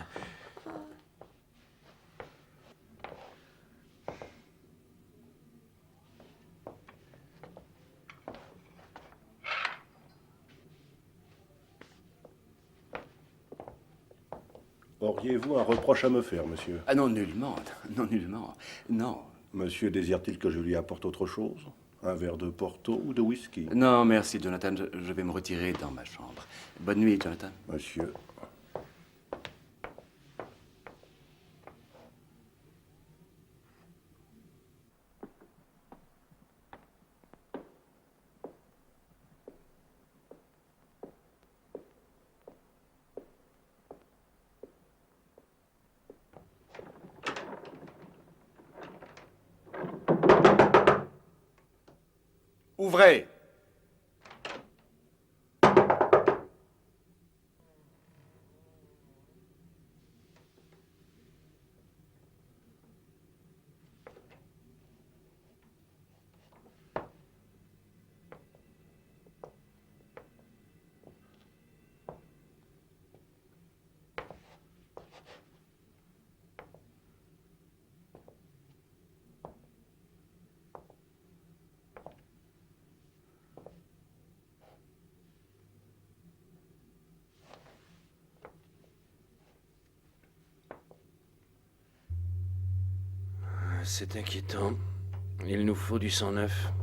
Auriez-vous un reproche à me faire, monsieur? Ah non, nullement. Non, nullement. Non. Monsieur désire-t-il que je lui apporte autre chose? Un verre de Porto ou de whisky? Non, merci, Jonathan. Je vais me retirer dans ma chambre. Bonne nuit, Jonathan. Monsieur. Ouvrez! C'est inquiétant. Il nous faut du sang neuf.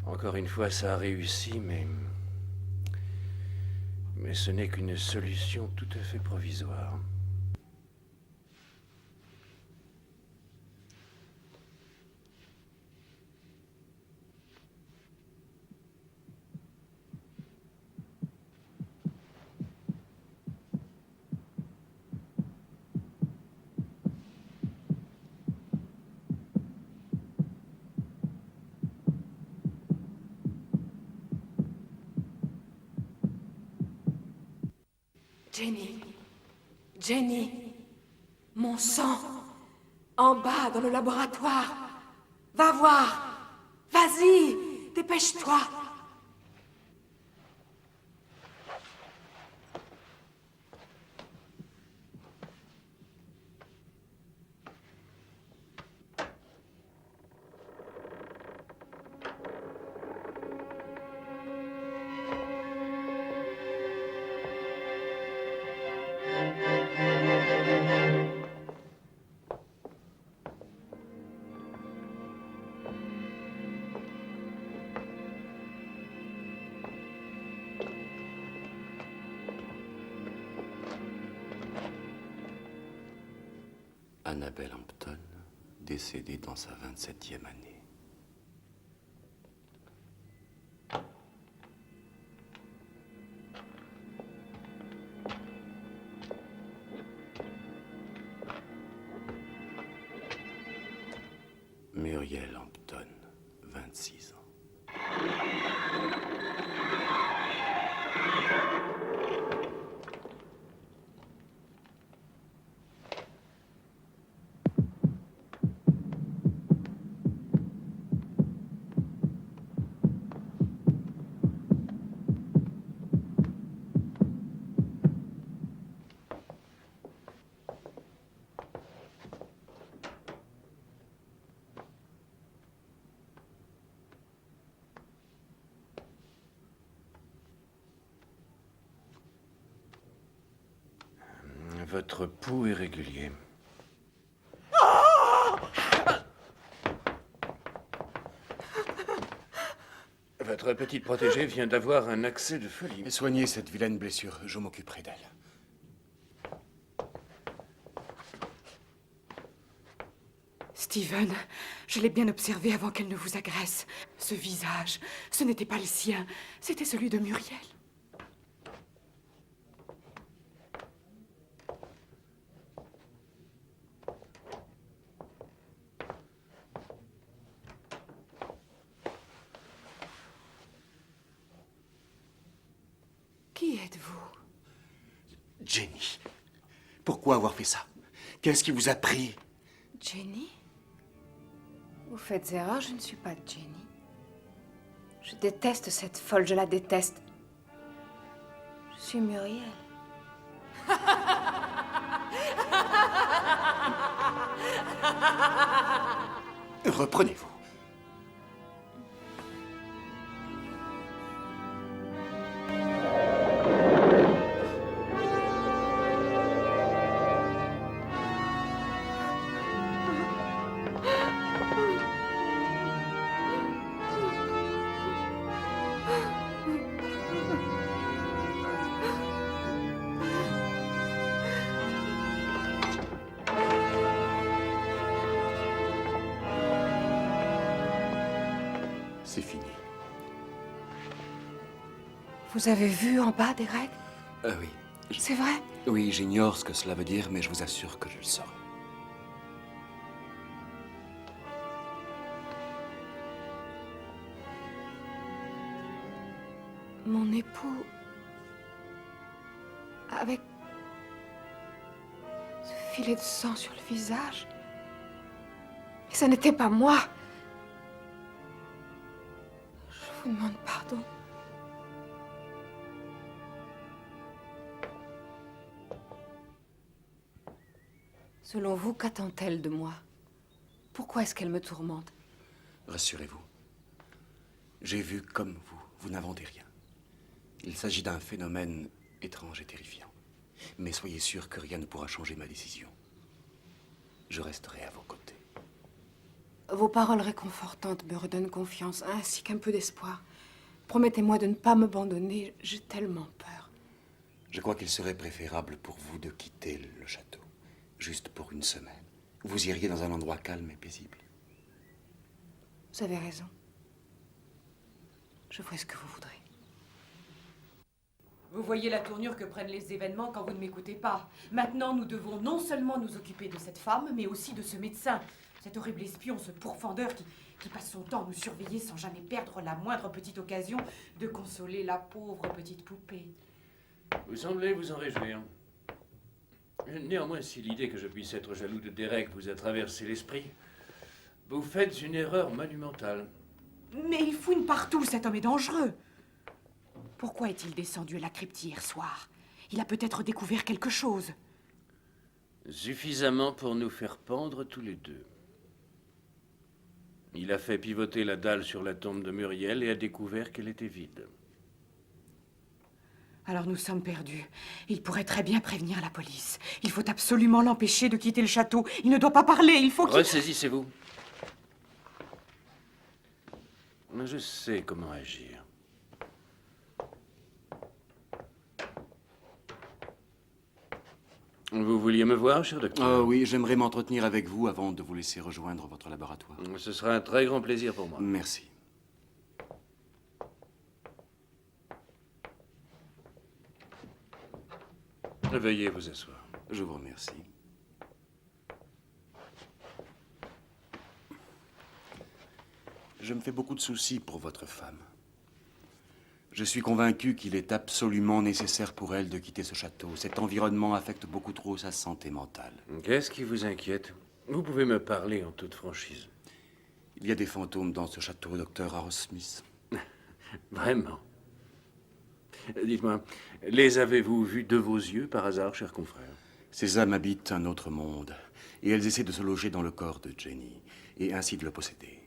Encore une fois, ça a réussi, mais ce n'est qu'une solution tout à fait provisoire. Jenny, mon sang, en bas dans le laboratoire. Va voir. Vas-y, dépêche-toi. Annabel Hampton, décédée dans sa 27e année. Muriel Hampton, 26 ans. Votre pouls est régulier. Votre petite protégée vient d'avoir un accès de folie. Soignez cette vilaine blessure, je m'occuperai d'elle. Steven, je l'ai bien observé avant qu'elle ne vous agresse. Ce visage, ce n'était pas le sien, c'était celui de Muriel. Qui êtes-vous? Jenny, pourquoi avoir fait ça? Qu'est-ce qui vous a pris? Jenny? Vous faites erreur, je ne suis pas Jenny. Je déteste cette folle, je la déteste. Je suis Muriel. Reprenez-vous. C'est fini. Vous avez vu en bas des règles? Oui. C'est vrai? Oui, j'ignore ce que cela veut dire, mais je vous assure que je le saurai. Mon époux... avec... ce filet de sang sur le visage. Et ça n'était pas moi. Je vous demande pardon. Selon vous, qu'attend-elle de moi? Pourquoi est-ce qu'elle me tourmente? Rassurez-vous. J'ai vu comme vous. Vous n'inventez rien. Il s'agit d'un phénomène étrange et terrifiant. Mais soyez sûr que rien ne pourra changer ma décision. Je resterai à vos côtés. Vos paroles réconfortantes me redonnent confiance, ainsi qu'un peu d'espoir. Promettez-moi de ne pas m'abandonner. J'ai tellement peur. Je crois qu'il serait préférable pour vous de quitter le château. Juste pour une semaine. Vous iriez dans un endroit calme et paisible. Vous avez raison. Je ferai ce que vous voudrez. Vous voyez la tournure que prennent les événements quand vous ne m'écoutez pas. Maintenant, nous devons non seulement nous occuper de cette femme, mais aussi de ce médecin. Cet horrible espion, ce pourfendeur qui passe son temps à nous surveiller sans jamais perdre la moindre petite occasion de consoler la pauvre petite poupée. Vous semblez vous en réjouir. Néanmoins, si l'idée que je puisse être jaloux de Derek vous a traversé l'esprit, vous faites une erreur monumentale. Mais il fouine partout, cet homme est dangereux. Pourquoi est-il descendu à la crypte hier soir? Il a peut-être découvert quelque chose. Suffisamment pour nous faire pendre tous les deux. Il a fait pivoter la dalle sur la tombe de Muriel et a découvert qu'elle était vide. Alors nous sommes perdus. Il pourrait très bien prévenir la police. Il faut absolument l'empêcher de quitter le château. Il ne doit pas parler, il faut qu'il... Ressaisissez-vous. Je sais comment agir. Vous vouliez me voir, cher docteur? Oui, j'aimerais m'entretenir avec vous avant de vous laisser rejoindre votre laboratoire. Ce sera un très grand plaisir pour moi. Merci. Veuillez vous asseoir. Je vous remercie. Je me fais beaucoup de soucis pour votre femme. Je suis convaincu qu'il est absolument nécessaire pour elle de quitter ce château. Cet environnement affecte beaucoup trop sa santé mentale. Qu'est-ce qui vous inquiète? Vous pouvez me parler en toute franchise. Il y a des fantômes dans ce château, docteur Arrowsmith. Vraiment? Dites-moi, les avez-vous vus de vos yeux par hasard, cher confrère? Ces âmes habitent un autre monde, et elles essaient de se loger dans le corps de Jenny, et ainsi de le posséder,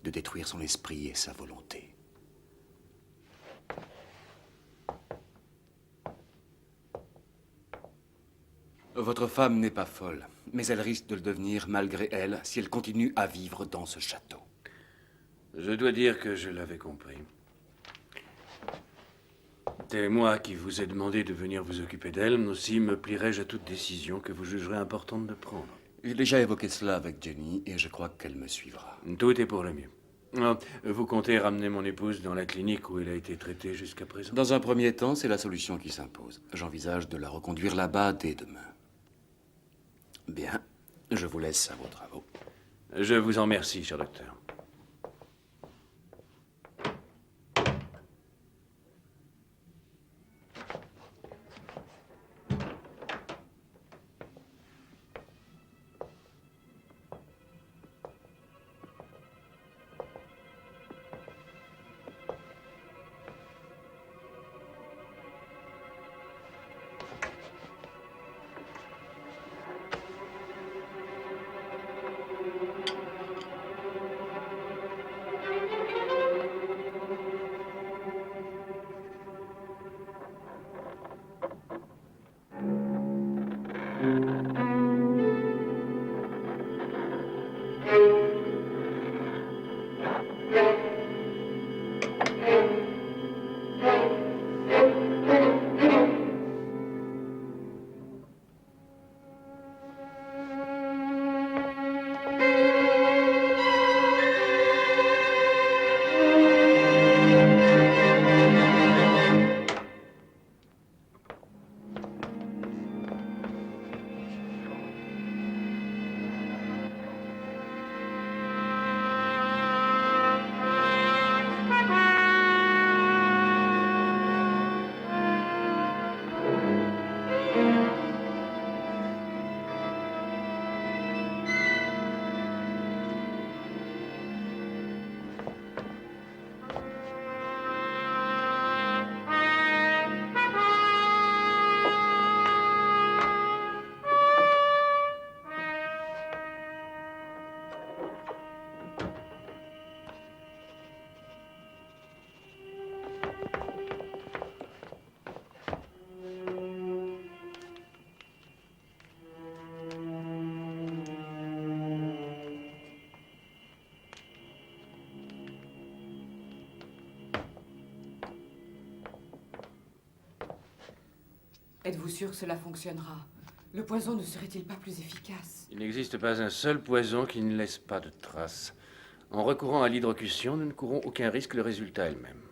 de détruire son esprit et sa volonté. Votre femme n'est pas folle, mais elle risque de le devenir malgré elle si elle continue à vivre dans ce château. Je dois dire que je l'avais compris. C'est moi qui vous ai demandé de venir vous occuper d'elle, mais aussi me plierai-je à toute décision que vous jugerez importante de prendre. J'ai déjà évoqué cela avec Jenny, et je crois qu'elle me suivra. Tout est pour le mieux. Ah, vous comptez ramener mon épouse dans la clinique où elle a été traitée jusqu'à présent? Dans un premier temps, c'est la solution qui s'impose. J'envisage de la reconduire là-bas dès demain. Bien, je vous laisse à vos travaux. Je vous en remercie, cher docteur. Êtes-vous sûr que cela fonctionnera? Le poison ne serait-il pas plus efficace? Il n'existe pas un seul poison qui ne laisse pas de traces. En recourant à l'hydrocution, nous ne courons aucun risque, le résultat est le même.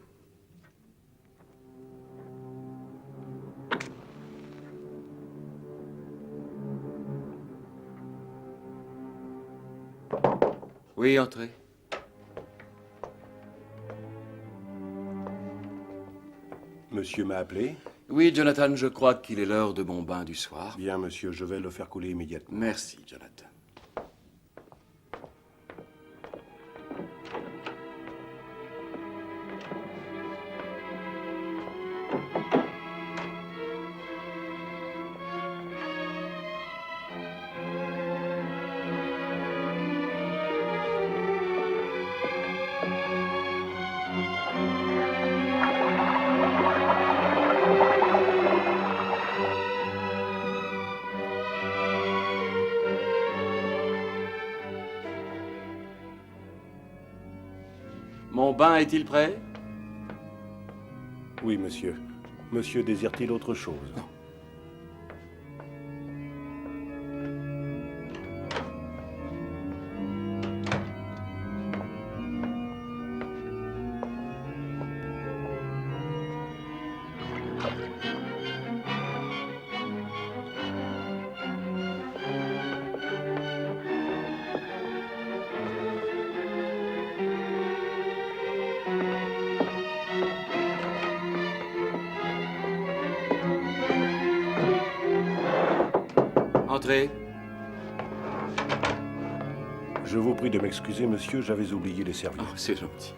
Oui, entrez. Monsieur m'a appelé? Oui, Jonathan, je crois qu'il est l'heure de mon bain du soir. Bien, monsieur, je vais le faire couler immédiatement. Merci, Jonathan. Mon bain est-il prêt? Oui, monsieur. Monsieur désire-t-il autre chose? Entrez. Je vous prie de m'excuser, monsieur, j'avais oublié les serviettes. Oh, c'est gentil.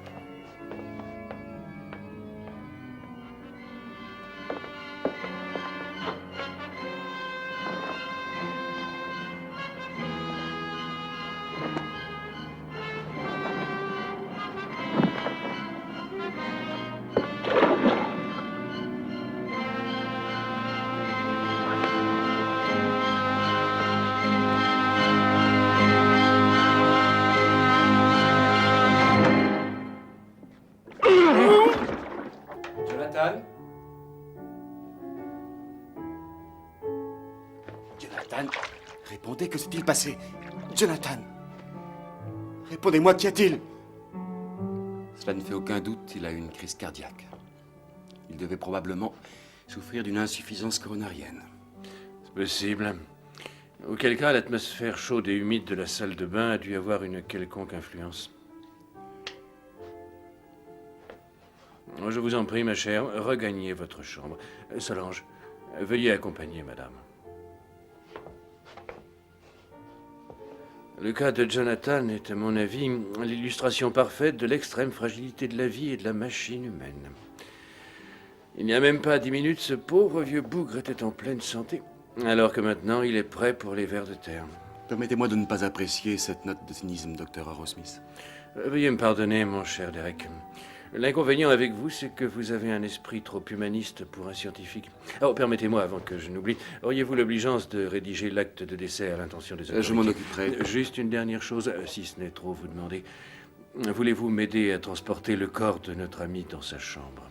Jonathan? Jonathan, répondez, que s'est-il passé? Jonathan! Répondez-moi, qu'y a-t-il? Cela ne fait aucun doute, il a eu une crise cardiaque. Il devait probablement souffrir d'une insuffisance coronarienne. C'est possible. Auquel cas, l'atmosphère chaude et humide de la salle de bain a dû avoir une quelconque influence. Je vous en prie, ma chère, regagnez votre chambre. Solange, veuillez accompagner madame. Le cas de Jonathan est, à mon avis, l'illustration parfaite de l'extrême fragilité de la vie et de la machine humaine. Il n'y a même pas 10 minutes, ce pauvre vieux bougre était en pleine santé, alors que maintenant il est prêt pour les vers de terre. Permettez-moi de ne pas apprécier cette note de cynisme, docteur Arrowsmith. Veuillez me pardonner, mon cher Derek. L'inconvénient avec vous, c'est que vous avez un esprit trop humaniste pour un scientifique. Oh, permettez-moi, avant que je n'oublie, auriez-vous l'obligeance de rédiger l'acte de décès à l'intention des autorités? Je m'en occuperai. Juste une dernière chose, si ce n'est trop vous demander. Voulez-vous m'aider à transporter le corps de notre ami dans sa chambre?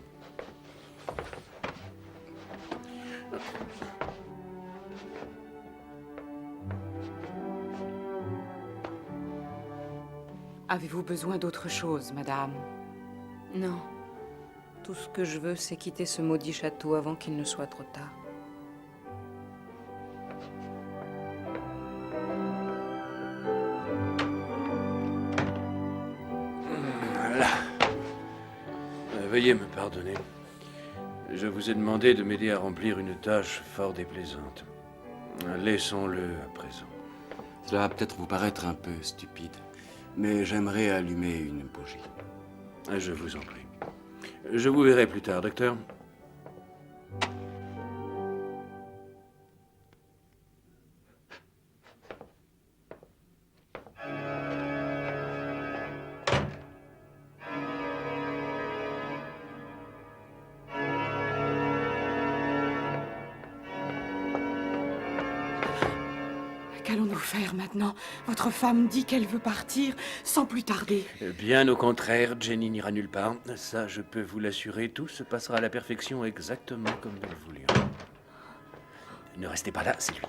Avez-vous besoin d'autre chose, madame? Non. Tout ce que je veux, c'est quitter ce maudit château avant qu'il ne soit trop tard. Voilà. Veuillez me pardonner. Je vous ai demandé de m'aider à remplir une tâche fort déplaisante. Laissons-le à présent. Cela va peut-être vous paraître un peu stupide, mais j'aimerais allumer une bougie. Je vous en prie. Je vous verrai plus tard, docteur. Qu'allons-nous faire maintenant? Votre femme dit qu'elle veut partir sans plus tarder. Bien au contraire, Jenny n'ira nulle part. Ça, je peux vous l'assurer, tout se passera à la perfection exactement comme nous le voulions. Ne restez pas là, c'est lui.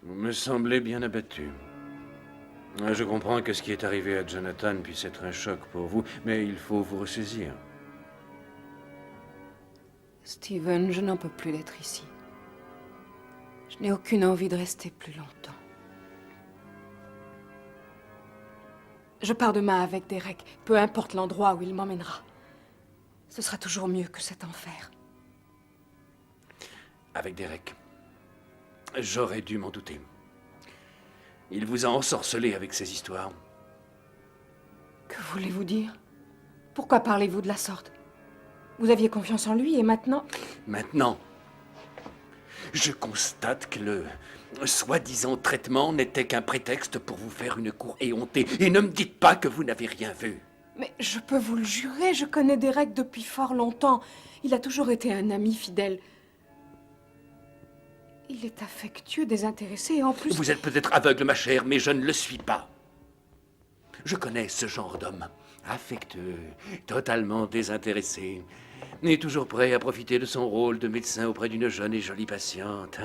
Vous me semblez bien abattu. Je comprends que ce qui est arrivé à Jonathan puisse être un choc pour vous, mais il faut vous ressaisir. Steven, je n'en peux plus d'être ici. Je n'ai aucune envie de rester plus longtemps. Je pars demain avec Derek, peu importe l'endroit où il m'emmènera. Ce sera toujours mieux que cet enfer. Avec Derek. J'aurais dû m'en douter. Il vous a ensorcelé avec ses histoires. Que voulez-vous dire? Pourquoi parlez-vous de la sorte? Vous aviez confiance en lui et maintenant... Maintenant, je constate que le soi-disant traitement n'était qu'un prétexte pour vous faire une cour éhontée. Et ne me dites pas que vous n'avez rien vu. Mais je peux vous le jurer, je connais Derek depuis fort longtemps. Il a toujours été un ami fidèle. Il est affectueux, désintéressé et en plus... Vous êtes peut-être aveugle, ma chère, mais je ne le suis pas. Je connais ce genre d'homme. Affectueux, totalement désintéressé, et toujours prêt à profiter de son rôle de médecin auprès d'une jeune et jolie patiente,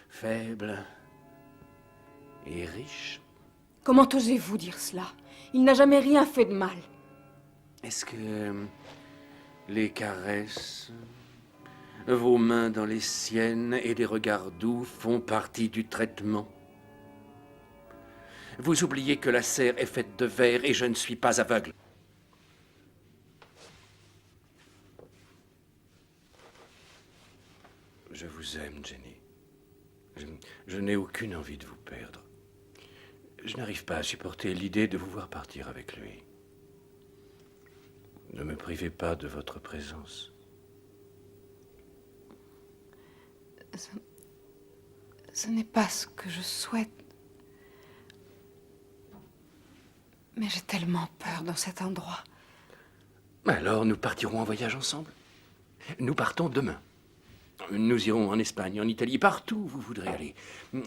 faible et riche. Comment osez-vous dire cela? Il n'a jamais rien fait de mal. Est-ce que les caresses, Vos mains dans les siennes et des regards doux font partie du traitement. Vous oubliez que la serre est faite de verre et je ne suis pas aveugle. Je vous aime, Jenny. Je n'ai aucune envie de vous perdre. Je n'arrive pas à supporter l'idée de vous voir partir avec lui. Ne me privez pas de votre présence. Ce n'est pas ce que je souhaite. Mais j'ai tellement peur dans cet endroit. Alors, nous partirons en voyage ensemble. Nous partons demain. Nous irons en Espagne, en Italie, partout où vous voudrez aller.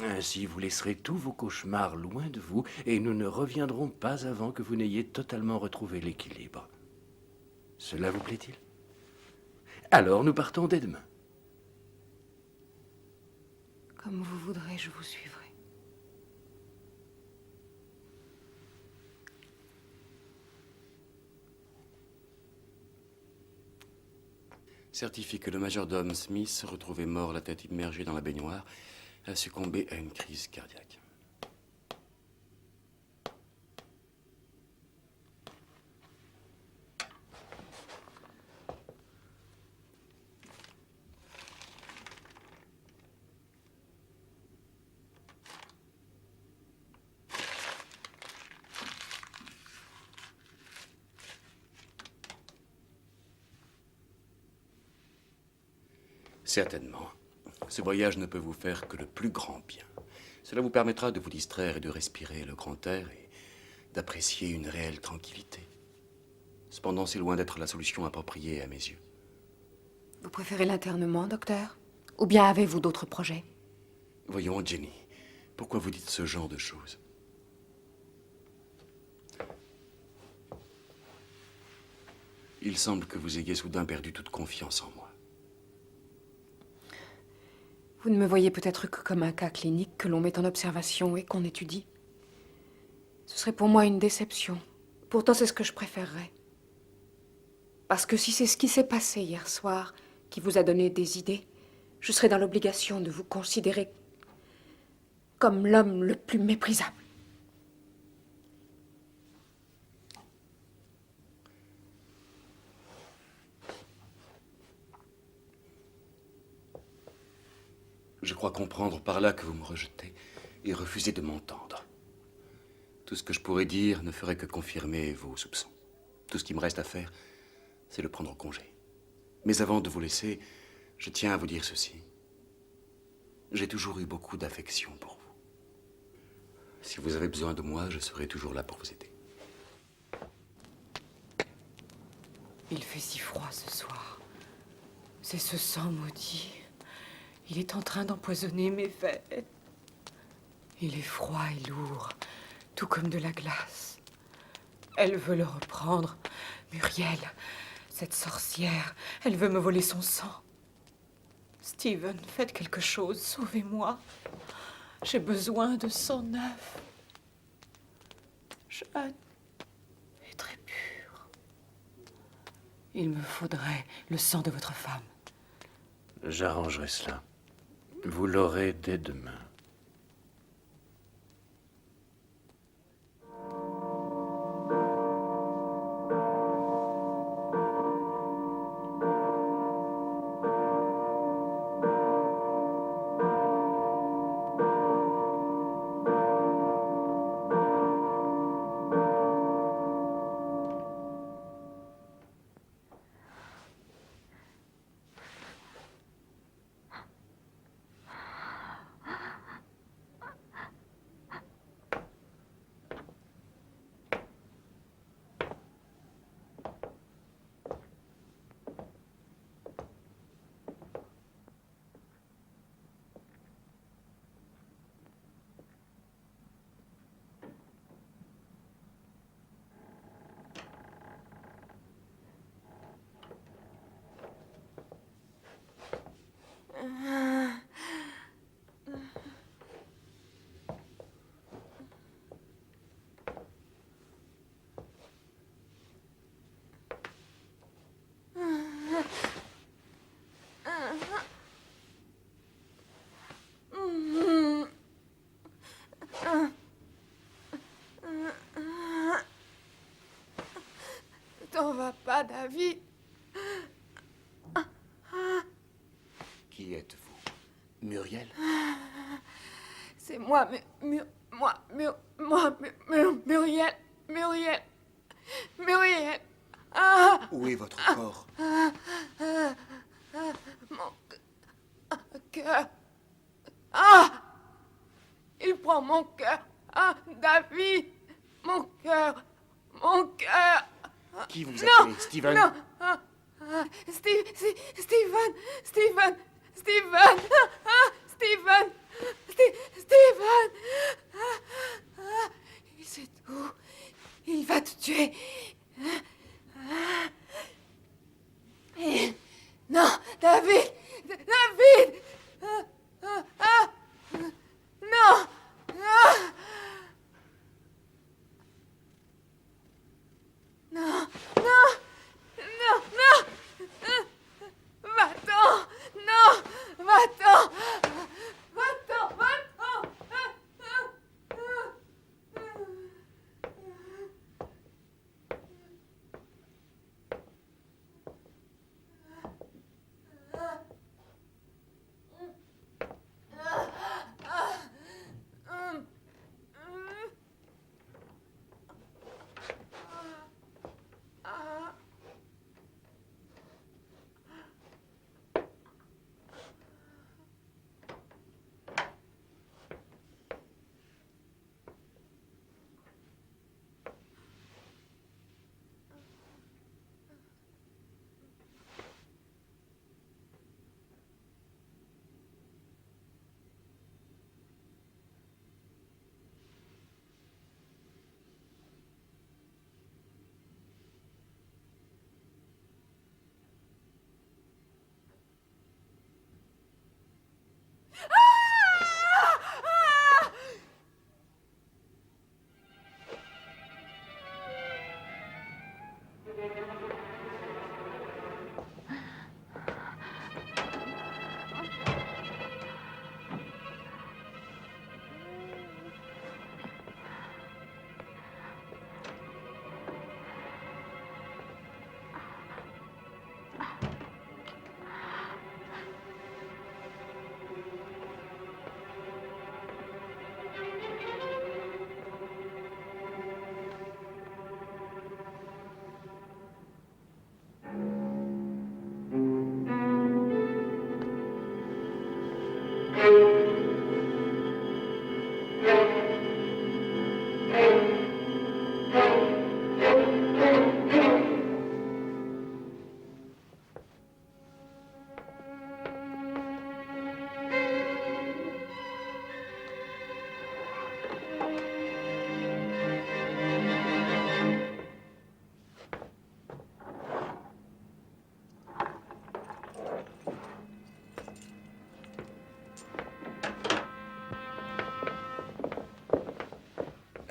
Ainsi, vous laisserez tous vos cauchemars loin de vous et nous ne reviendrons pas avant que vous n'ayez totalement retrouvé l'équilibre. Cela vous plaît-il? Alors, nous partons dès demain. Comme vous voudrez, je vous suivrai. Certifie que le majordome Smith, retrouvé mort la tête immergée dans la baignoire, a succombé à une crise cardiaque. Certainement. Ce voyage ne peut vous faire que le plus grand bien. Cela vous permettra de vous distraire et de respirer le grand air et d'apprécier une réelle tranquillité. Cependant, c'est loin d'être la solution appropriée à mes yeux. Vous préférez l'internement, docteur? Ou bien avez-vous d'autres projets? Voyons, Jenny, pourquoi vous dites ce genre de choses? Il semble que vous ayez soudain perdu toute confiance en moi. Vous ne me voyez peut-être que comme un cas clinique que l'on met en observation et qu'on étudie. Ce serait pour moi une déception. Pourtant, c'est ce que je préférerais. Parce que si c'est ce qui s'est passé hier soir qui vous a donné des idées, je serais dans l'obligation de vous considérer comme l'homme le plus méprisable. Je crois comprendre par là que vous me rejetez et refusez de m'entendre. Tout ce que je pourrais dire ne ferait que confirmer vos soupçons. Tout ce qui me reste à faire, c'est de prendre congé. Mais avant de vous laisser, je tiens à vous dire ceci. J'ai toujours eu beaucoup d'affection pour vous. Si vous avez besoin de moi, je serai toujours là pour vous aider. Il fait si froid ce soir. C'est ce sang maudit. Il est en train d'empoisonner mes veines. Il est froid et lourd, tout comme de la glace. Elle veut le reprendre. Muriel, cette sorcière, elle veut me voler son sang. Steven, faites quelque chose, sauvez-moi. J'ai besoin de sang neuf. Jeanne est très pure. Il me faudrait le sang de votre femme. J'arrangerai cela. Vous l'aurez dès demain. t'en vas pas, David. Qui êtes-vous? Muriel? C'est moi, Muriel. Muriel. Ah, Où est votre corps? mon cœur. Ah, il prend mon cœur. Ah, David, mon cœur. Qui vous Non, appelez? Steven? non. Steven. Steven. Il sait tout. Il va te tuer. Non, David. Non. Va-t'en. Non. Va-t'en.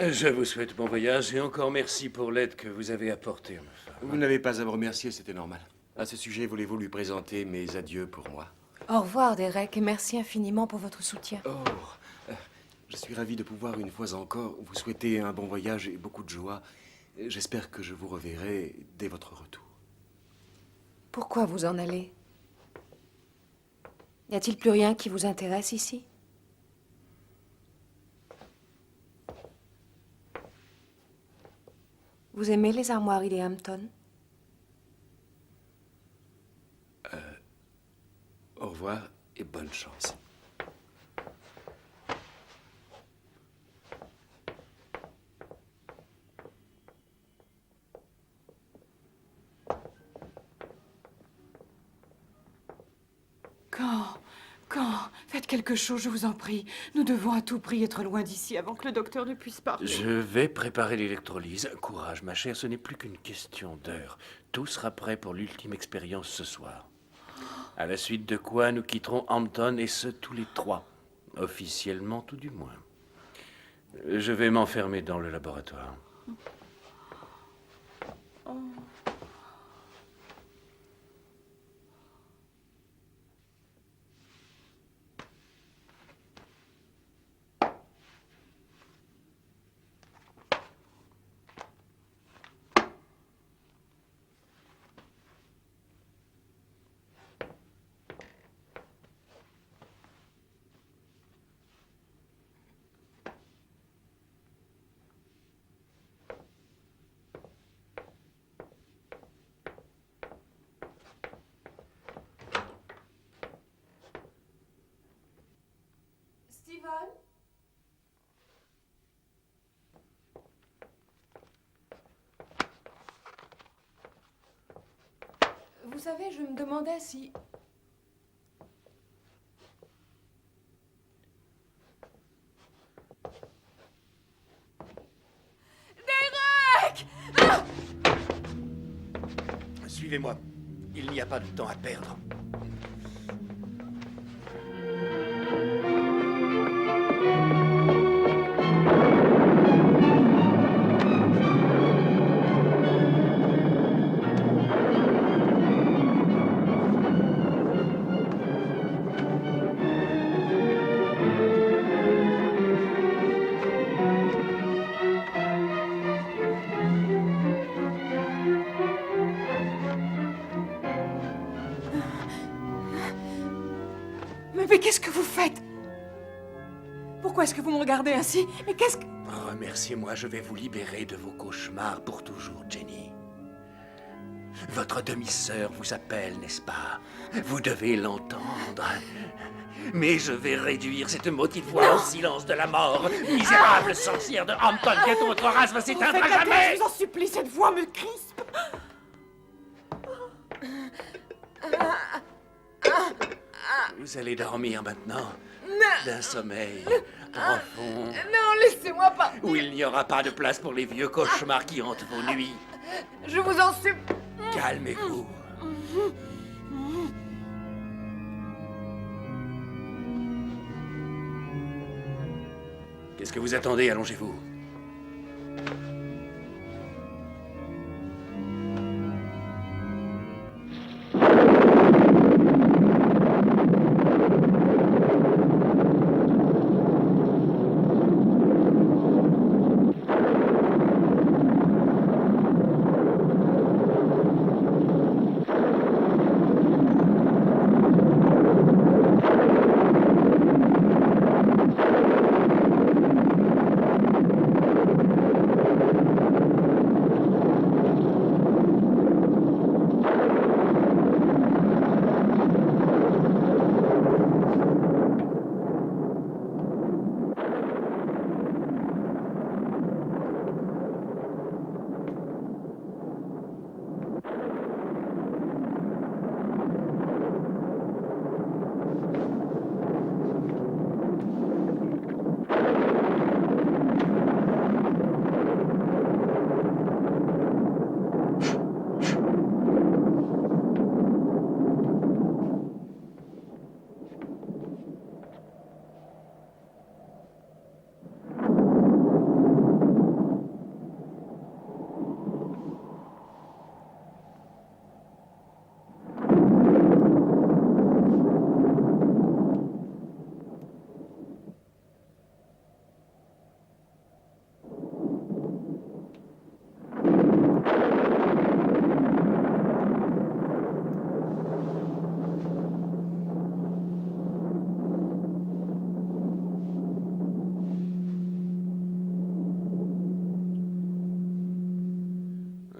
Je vous souhaite bon voyage et encore merci pour l'aide que vous avez apportée. ma femme. Vous n'avez pas à me remercier, c'était normal. À ce sujet, voulez-vous lui présenter mes adieux pour moi? Au revoir, Derek, et merci infiniment pour votre soutien. Oh, je suis ravi de pouvoir une fois encore vous souhaiter un bon voyage et beaucoup de joie. J'espère que je vous reverrai dès votre retour. Pourquoi vous en allez? Y a-t-il plus rien qui vous intéresse ici? Vous aimez les armoiries des Hampton? Au revoir et bonne chance. Faites quelque chose, je vous en prie. Nous devons à tout prix être loin d'ici avant que le docteur ne puisse parler. Je vais préparer l'électrolyse. Courage, ma chère, ce n'est plus qu'une question d'heure. Tout sera prêt pour l'ultime expérience ce soir. À la suite de quoi, nous quitterons Hampton, et ce, tous les trois. Officiellement, tout du moins. Je vais m'enfermer dans le laboratoire. Vous savez, je me demandais si... Suivez-moi. Il n'y a pas de temps à perdre. Mais qu'est-ce que vous faites? Pourquoi est-ce que vous me regardez ainsi? Mais qu'est-ce que... Remerciez-moi, je vais vous libérer de vos cauchemars pour toujours, Jenny. Votre demi-sœur vous appelle, n'est-ce pas? Vous devez l'entendre. Mais je vais réduire cette maudite voix au silence de la mort. Misérable sorcière de Hampton, bientôt votre race va s'éteindre à jamais! Je vous en supplie, cette voix me crispe. Vous allez dormir maintenant, d'un sommeil profond, Non, laissez-moi pas. où il n'y aura pas de place pour les vieux cauchemars qui hantent vos nuits. Je vous en supplie. Calmez-vous. Qu'est-ce que vous attendez? Allongez-vous.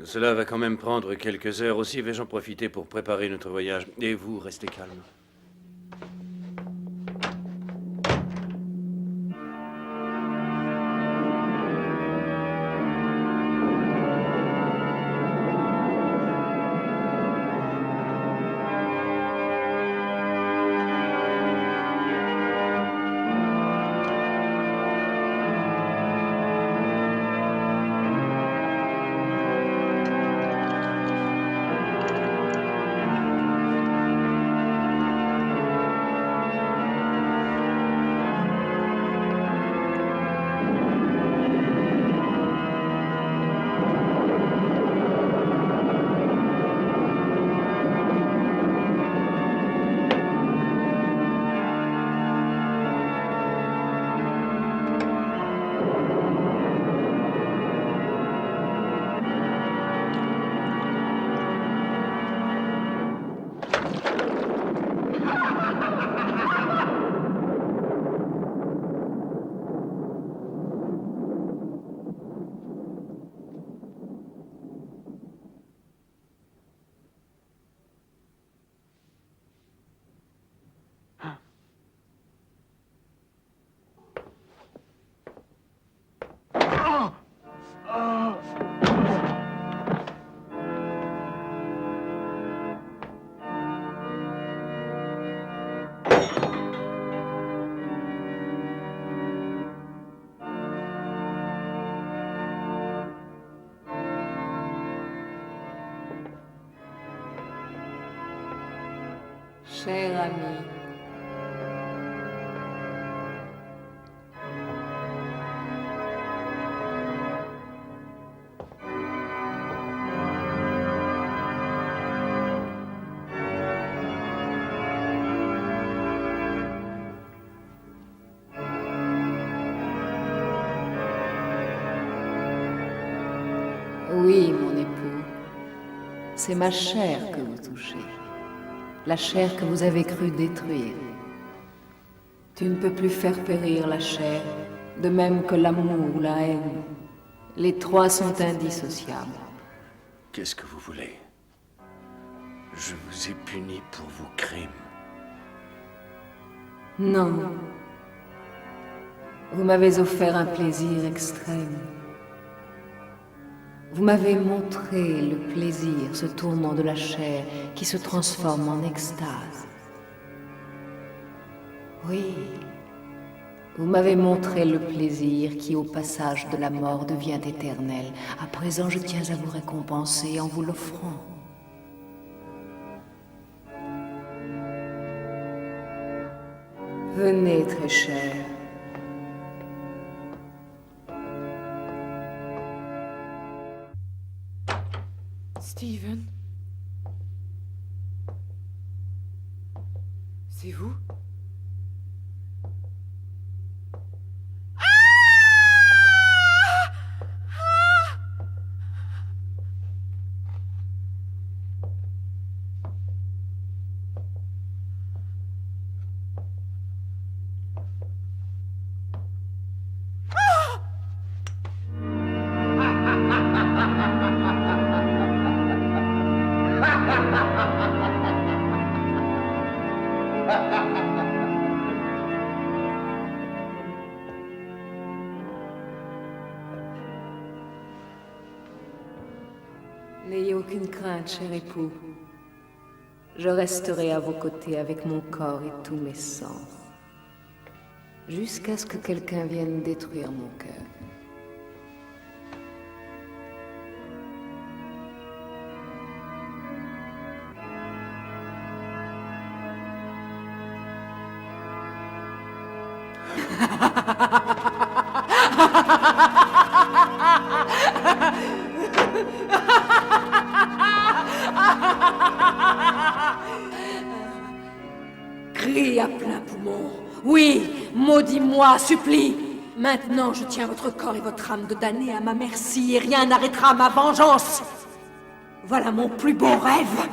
Cela va quand même prendre quelques heures. Aussi vais-je en profiter pour préparer notre voyage. Et vous, restez calme. cher ami. Oui, mon époux, c'est ma chair que vous touchez, la chair que vous avez cru détruire. Tu ne peux plus faire périr la chair, de même que l'amour ou la haine. Les trois sont indissociables. Qu'est-ce que vous voulez? Je vous ai puni pour vos crimes. Non. Vous m'avez offert un plaisir extrême. Vous m'avez montré le plaisir, ce tourment de la chair qui se transforme en extase. Oui, vous m'avez montré le plaisir qui, au passage de la mort, devient éternel. À présent, je tiens à vous récompenser en vous l'offrant. Venez, très cher. Steven? C'est vous? N'ayez aucune crainte, cher époux. Je resterai à vos côtés avec mon corps et tous mes sens, jusqu'à ce que quelqu'un vienne détruire mon cœur. Crie à plein poumon. Oui, maudis-moi, supplie. Maintenant, je tiens votre corps et votre âme de damnés à ma merci et rien n'arrêtera ma vengeance. Voilà mon plus beau rêve.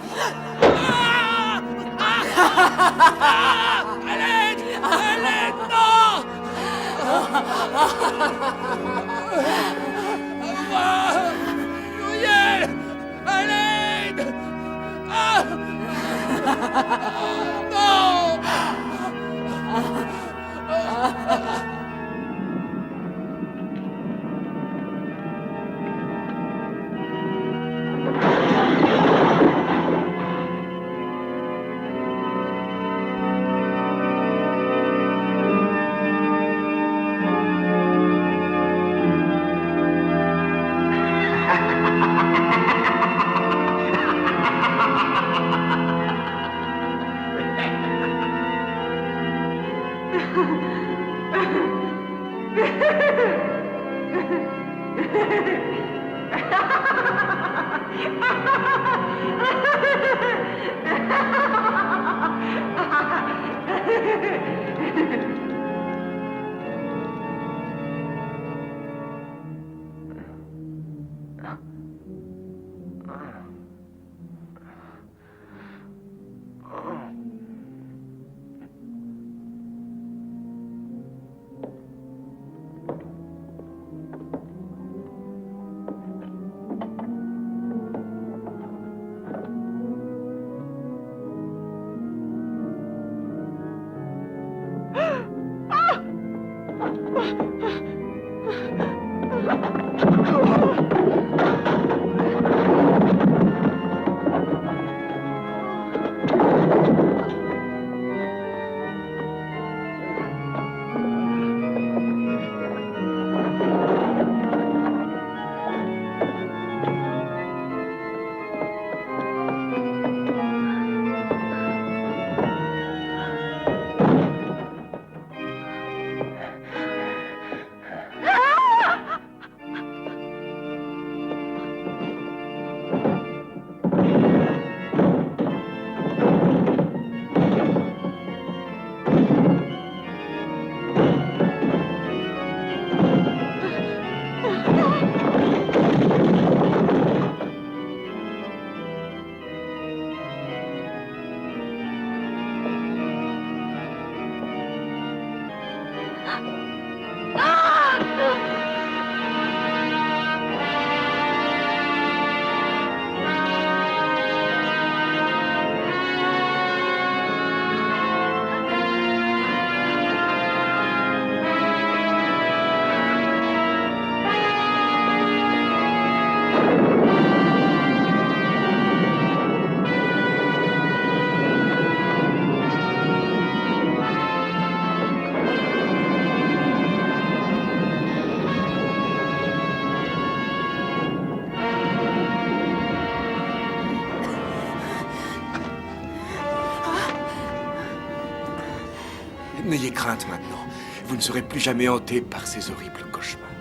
N'ayez crainte maintenant. Vous ne serez plus jamais hanté par ces horribles cauchemars.